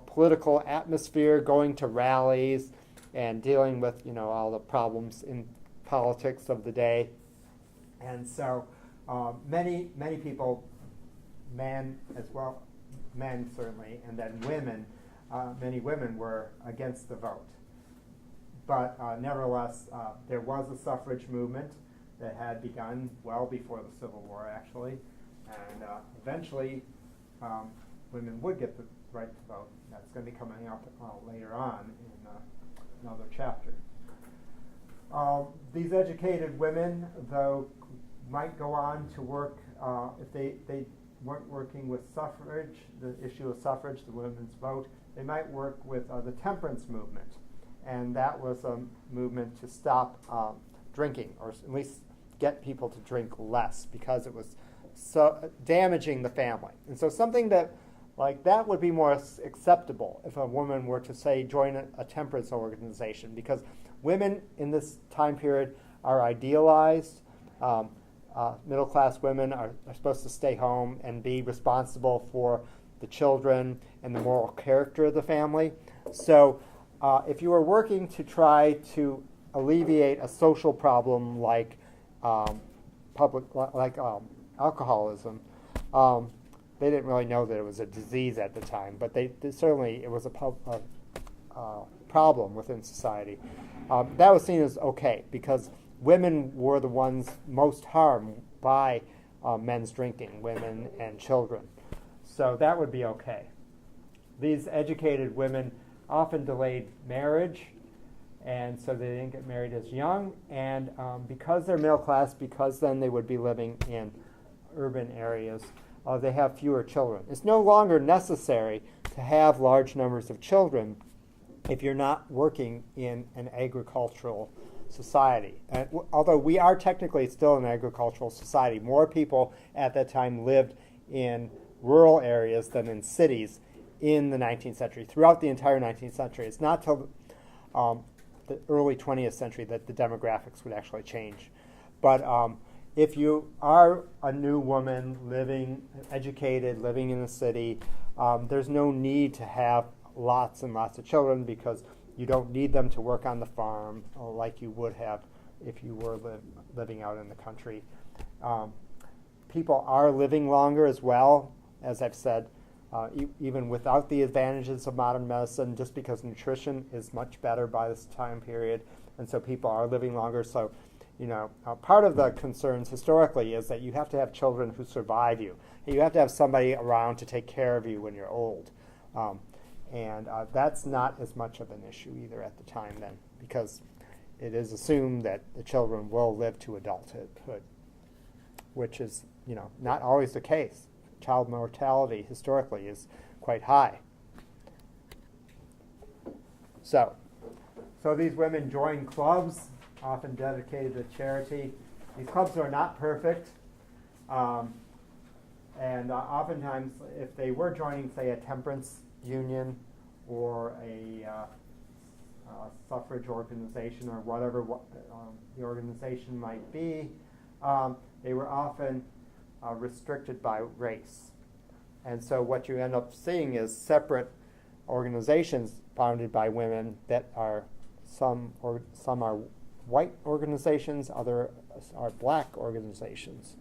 political atmosphere, going to rallies and dealing with all the problems in politics of the day. And so many people, men as well, men certainly, and then women, many women were against the vote. But nevertheless, there was a suffrage movement that had begun well before the Civil War, actually, and eventually women would get the right to vote. That's going to be coming up later on in another chapter. These educated women, though, might go on to work, if they weren't working with suffrage, the issue of suffrage, the women's vote, they might work with the temperance movement. And that was a movement to stop drinking, or at least get people to drink less, because it was so damaging the family. And so something that would be more acceptable if a woman were to, say, join a temperance organization, because women in this time period are idealized. Middle-class women are supposed to stay home and be responsible for the children and the moral character of the family. So if you were working to try to alleviate a social problem like alcoholism, they didn't really know that it was a disease at the time, but certainly it was a problem within society. That was seen as okay, because women were the ones most harmed by men's drinking, women and children. So that would be okay. These educated women often delayed marriage, and so they didn't get married as young. And because they're middle class, because then they would be living in urban areas, they have fewer children. It's no longer necessary to have large numbers of children if you're not working in an agricultural society. And although we are technically still an agricultural society, more people at that time lived in rural areas than in cities in the 19th century, throughout the entire 19th century. It's not till the early 20th century that the demographics would actually change. But if you are a new woman educated, living in the city, there's no need to have lots and lots of children, because you don't need them to work on the farm like you would have if you were living out in the country. People are living longer as well, as I've said, even without the advantages of modern medicine, just because nutrition is much better by this time period, and so people are living longer. So, part of the concerns historically is that you have to have children who survive you. You have to have somebody around to take care of you when you're old. And that's not as much of an issue either at the time then, because it is assumed that the children will live to adulthood, which is, not always the case. Child mortality historically is quite high. So these women join clubs, often dedicated to charity. These clubs are not perfect. And oftentimes, if they were joining, say, a temperance union or a suffrage organization or whatever the organization might be, they were often restricted by race. And so what you end up seeing is separate organizations founded by women that are some are white organizations, others are black organizations.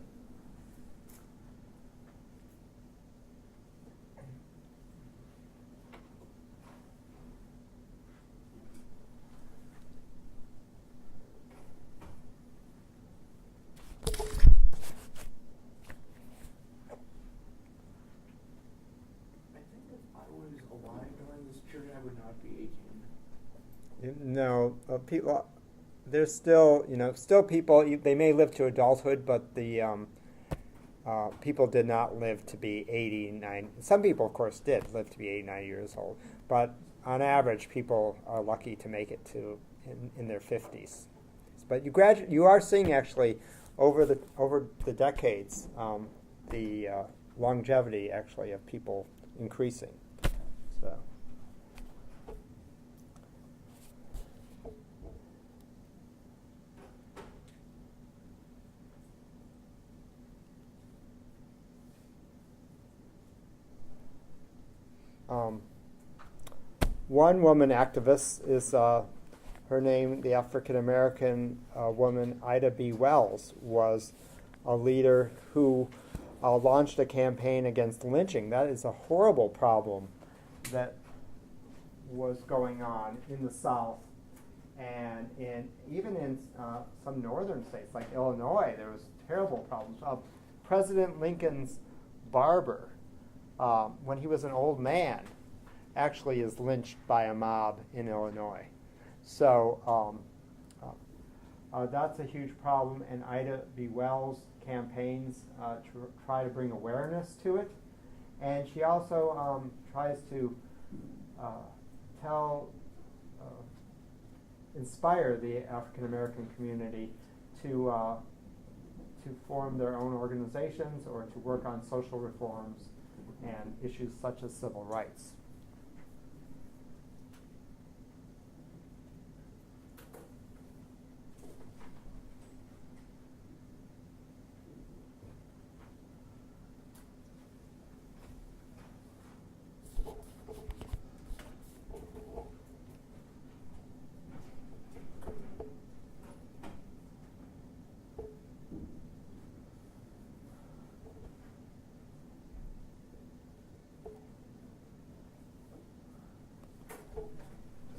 Would not be 18. No, people. There's still, still people. They may live to adulthood, but the people did not live to be 89. Some people, of course, did live to be 89 years old, but on average, people are lucky to make it to in their 50s. But you are seeing actually over the decades the longevity actually of people increasing. So. One woman activist is her name, the African American woman Ida B. Wells, was a leader who launched a campaign against lynching. That is a horrible problem that was going on in the South, and even in some northern states like Illinois, there was terrible problems. President Lincoln's barber, when he was an old man, actually is lynched by a mob in Illinois. So that's a huge problem, and Ida B. Wells campaigns to try to bring awareness to it. And she also tries to inspire the African American community to form their own organizations or to work on social reforms and issues such as civil rights.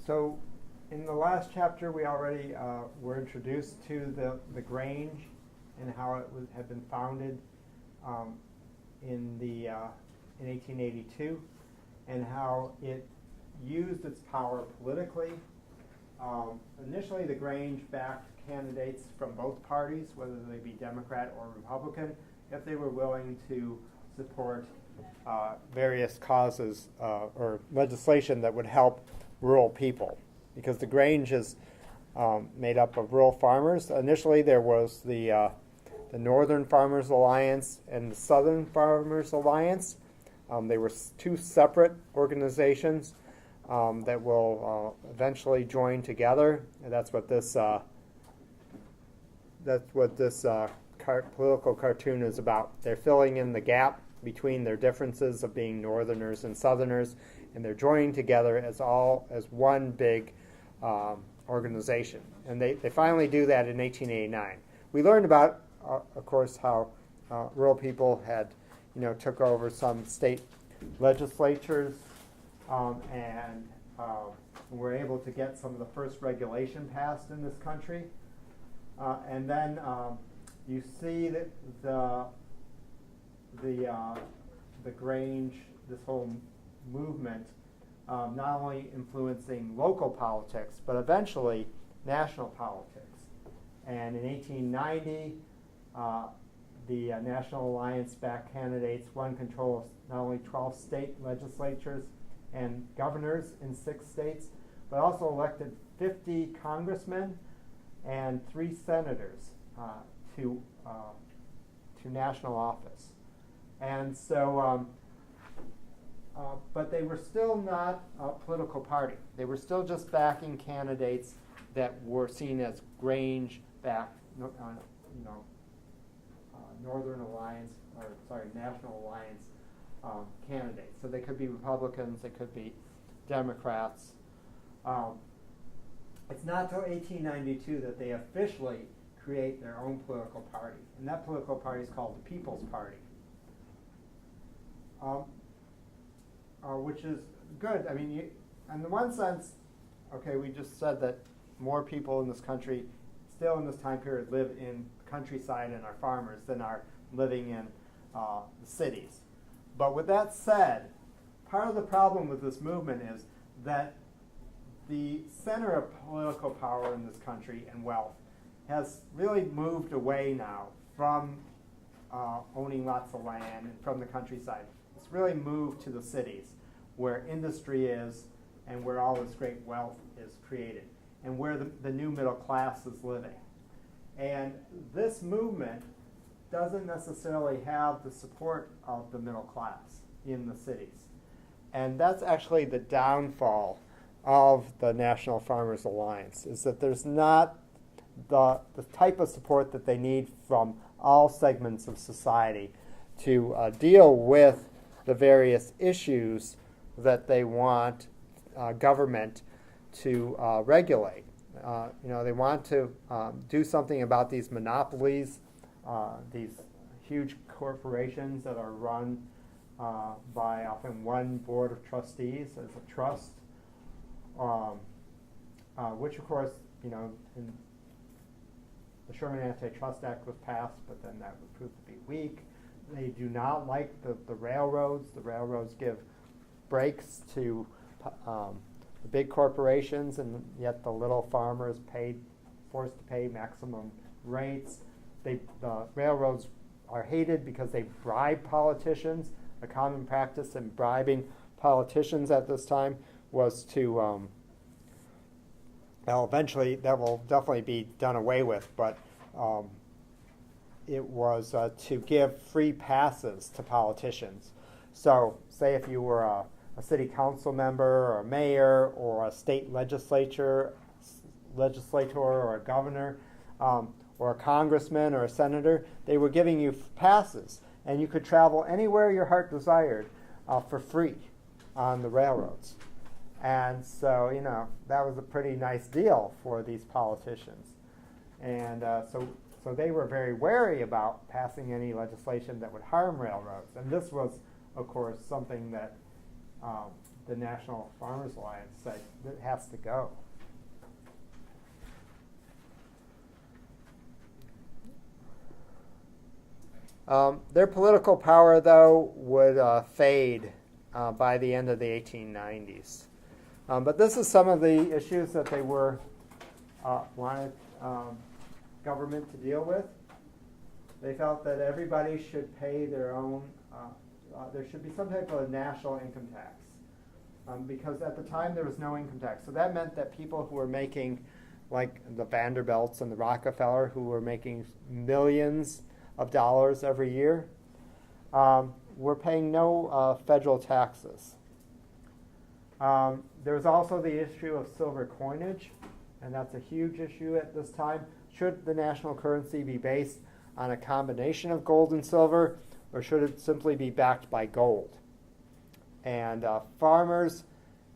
So in the last chapter, we already were introduced to the Grange and how it had been founded in 1882, and how it used its power politically. Initially, the Grange backed candidates from both parties, whether they be Democrat or Republican, if they were willing to support various causes or legislation that would help rural people, because the Grange is made up of rural farmers. Initially, there was the Northern Farmers Alliance and the Southern Farmers Alliance. They were two separate organizations that will eventually join together. And that's what this political cartoon is about. They're filling in the gap between their differences of being Northerners and Southerners, and they're joining together as one big organization. And they finally do that in 1889. We learned about, of course, how rural people had, took over some state legislatures and were able to get some of the first regulation passed in this country. And then you see that the Grange, this whole movement, not only influencing local politics, but eventually national politics. And in 1890, the National Alliance-backed candidates won control of not only 12 state legislatures and governors in 6 states, but also elected 50 congressmen and 3 senators to national office. And so, but they were still not a political party. They were still just backing candidates that were seen as Grange-backed, Northern Alliance, or sorry, National Alliance candidates. So they could be Republicans, they could be Democrats. It's not until 1892 that they officially create their own political party, and that political party is called the People's Party, which is good. I mean, in the one sense, okay, we just said that more people in this country, still in this time period, live in countryside and are farmers than are living in the cities. But with that said, part of the problem with this movement is that the center of political power in this country and wealth has really moved away now from owning lots of land and from the countryside. It's really moved to the cities where industry is and where all this great wealth is created and where the new middle class is living. And this movement doesn't necessarily have the support of the middle class in the cities. And that's actually the downfall of the National Farmers Alliance, is that there's not the type of support that they need from all segments of society to deal with the various issues that they want government to regulate. They want to do something about these monopolies, these huge corporations that are run by often one board of trustees as a trust, which of course, in the Sherman Antitrust Act was passed, but then that would prove to be weak. They do not like the railroads. The railroads give breaks to the big corporations, and yet the little farmers forced to pay maximum rates. The railroads are hated because they bribe politicians. A common practice in bribing politicians at this time was to, eventually that will definitely be done away with, but it was to give free passes to politicians. So say if you were a city council member or a mayor or a state legislator or a governor or a congressman or a senator, they were giving you passes, and you could travel anywhere your heart desired for free on the railroads. And so, that was a pretty nice deal for these politicians. And so they were very wary about passing any legislation that would harm railroads. And this was, of course, something that the National Farmers Alliance said that has to go. Their political power, though, would fade by the end of the 1890s. But this is some of the issues that they wanted government to deal with. They felt that everybody should pay their own, there should be some type of national income tax. Because at the time there was no income tax. So that meant that people who were making, like the Vanderbilts and the Rockefeller, who were making millions of dollars every year, were paying no federal taxes. There was also the issue of silver coinage, and that's a huge issue at this time. Should the national currency be based on a combination of gold and silver, or should it simply be backed by gold? And farmers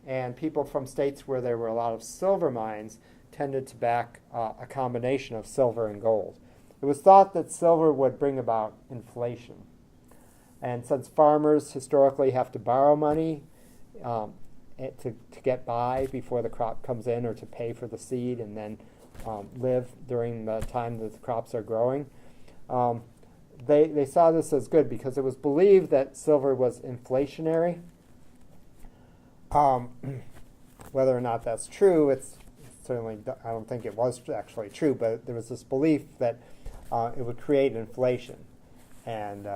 and people from states where there were a lot of silver mines tended to back a combination of silver and gold. It was thought that silver would bring about inflation. And since farmers historically have to borrow money to get by before the crop comes in, or to pay for the seed and then live during the time that the crops are growing, they saw this as good because it was believed that silver was inflationary. Whether or not that's true, it's certainly, I don't think it was actually true, but there was this belief that it would create inflation. And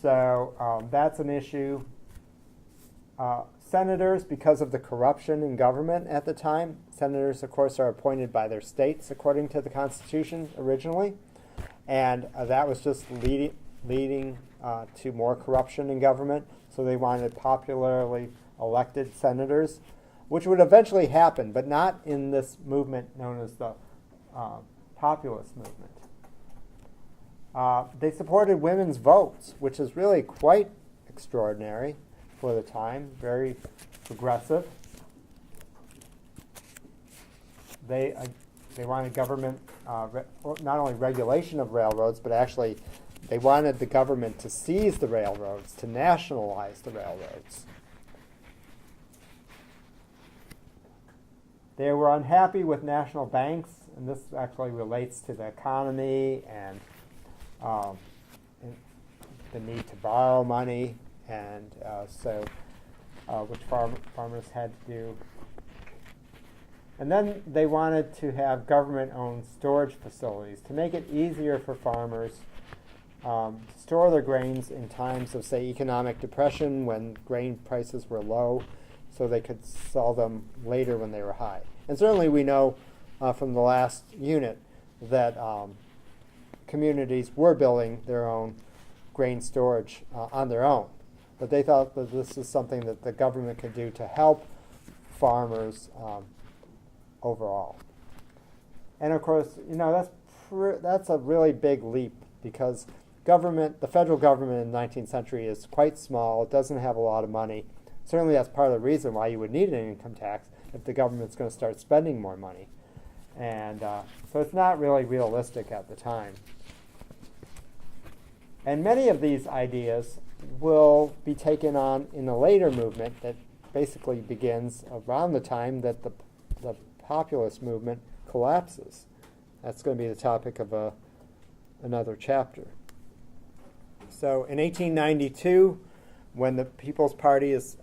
so that's an issue. Senators, because of the corruption in government at the time, senators, of course, are appointed by their states according to the Constitution originally. And that was just leading to more corruption in government. So they wanted popularly elected senators, which would eventually happen, but not in this movement known as the populist movement. They supported women's votes, which is really quite extraordinary for the time, very progressive. They wanted government, not only regulation of railroads, but actually they wanted the government to seize the railroads, to nationalize the railroads. They were unhappy with national banks, and this actually relates to the economy and the need to borrow money, and which farmers had to do. And then they wanted to have government-owned storage facilities to make it easier for farmers to store their grains in times of, say, economic depression when grain prices were low, so they could sell them later when they were high. And certainly we know from the last unit that communities were building their own grain storage on their own. But they thought that this is something that the government could do to help farmers overall. And of course, that's a really big leap, because the federal government in the 19th century is quite small. It doesn't have a lot of money. Certainly that's part of the reason why you would need an income tax if the government's going to start spending more money. And so it's not really realistic at the time. And many of these ideas will be taken on in a later movement that basically begins around the time that the populist movement collapses. That's going to be the topic of another chapter. So in 1892, when the People's Party is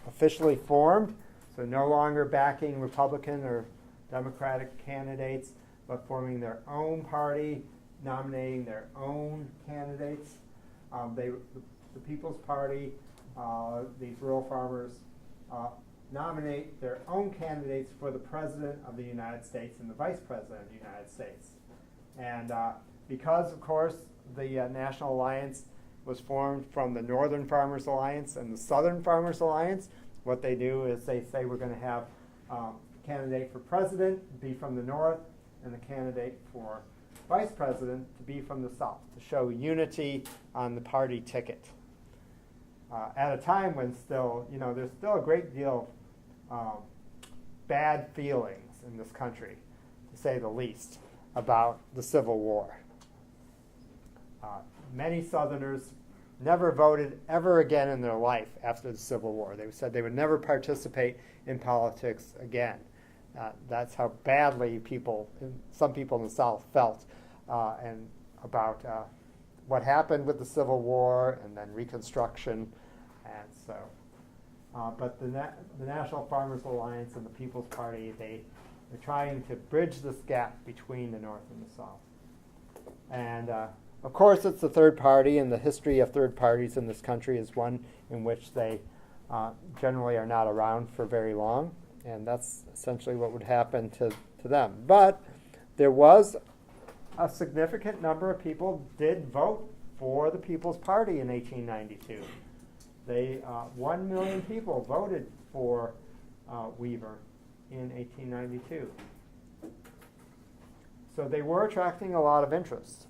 officially formed, so no longer backing Republican or Democratic candidates, but forming their own party, nominating their own candidates. The People's Party, these rural farmers, nominate their own candidates for the President of the United States and the Vice President of the United States. And because, of course, the National Alliance was formed from the Northern Farmers Alliance and the Southern Farmers Alliance, what they do is they say we're going to have a candidate for president be from the North and the candidate for vice president to be from the South, to show unity on the party ticket. At a time when still, there's still a great deal of bad feelings in this country, to say the least, about the Civil War. Many Southerners never voted ever again in their life after the Civil War. They said they would never participate in politics again. That's how badly some people in the South felt and about what happened with the Civil War and then Reconstruction. And so, but the National Farmers Alliance and the People's Party, they're trying to bridge this gap between the North and the South. And of course, it's the third party, and the history of third parties in this country is one in which they generally are not around for very long, and that's essentially what would happen to them. But there was a significant number of people did vote for the People's Party in 1892. 1 million people voted for Weaver in 1892. So they were attracting a lot of interest.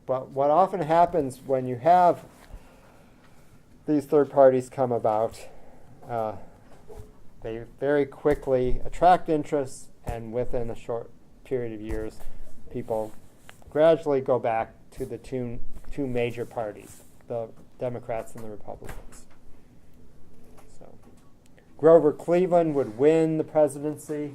But what often happens when you have these third parties come about, they very quickly attract interest, and within a short period of years, people gradually go back to the two major parties, the Democrats and the Republicans. So Grover Cleveland would win the presidency.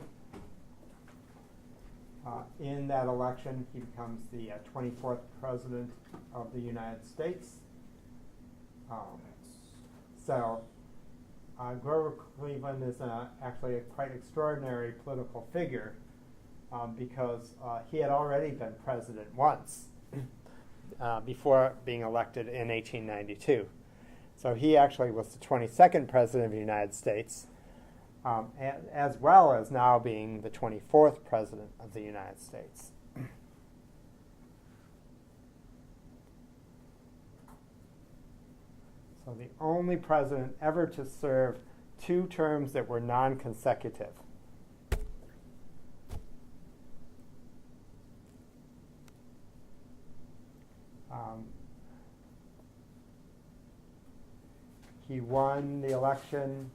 In that election, he becomes the 24th President of the United States. Grover Cleveland is actually a quite extraordinary political figure because he had already been president once before being elected in 1892. So he actually was the 22nd President of the United States, as well as now being the 24th President of the United States. So the only president ever to serve 2 terms that were non-consecutive. he won the election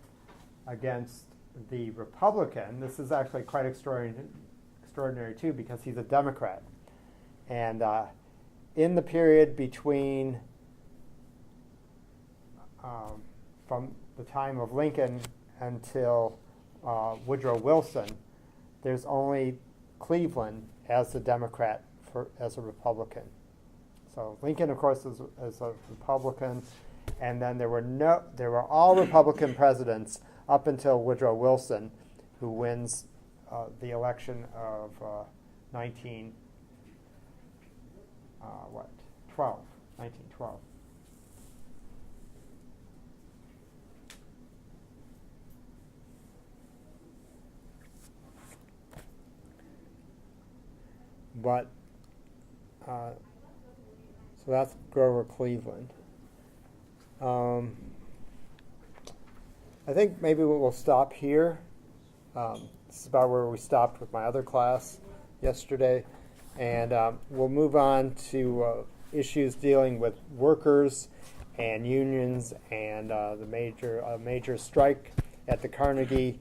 against the Republican. This is actually quite extraordinary too, because he's a Democrat. And in the period between from the time of Lincoln until Woodrow Wilson, there's only Cleveland as the Democrat as a Republican. So Lincoln, of course, is a Republican, and then there were all Republican presidents up until Woodrow Wilson, who wins the election of 1912. But so that's Grover Cleveland. I think maybe we'll stop here. This is about where we stopped with my other class yesterday, and we'll move on to issues dealing with workers and unions and the major strike at the Carnegie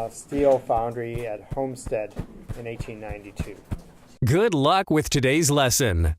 Steel Foundry at Homestead in 1892. Good luck with today's lesson.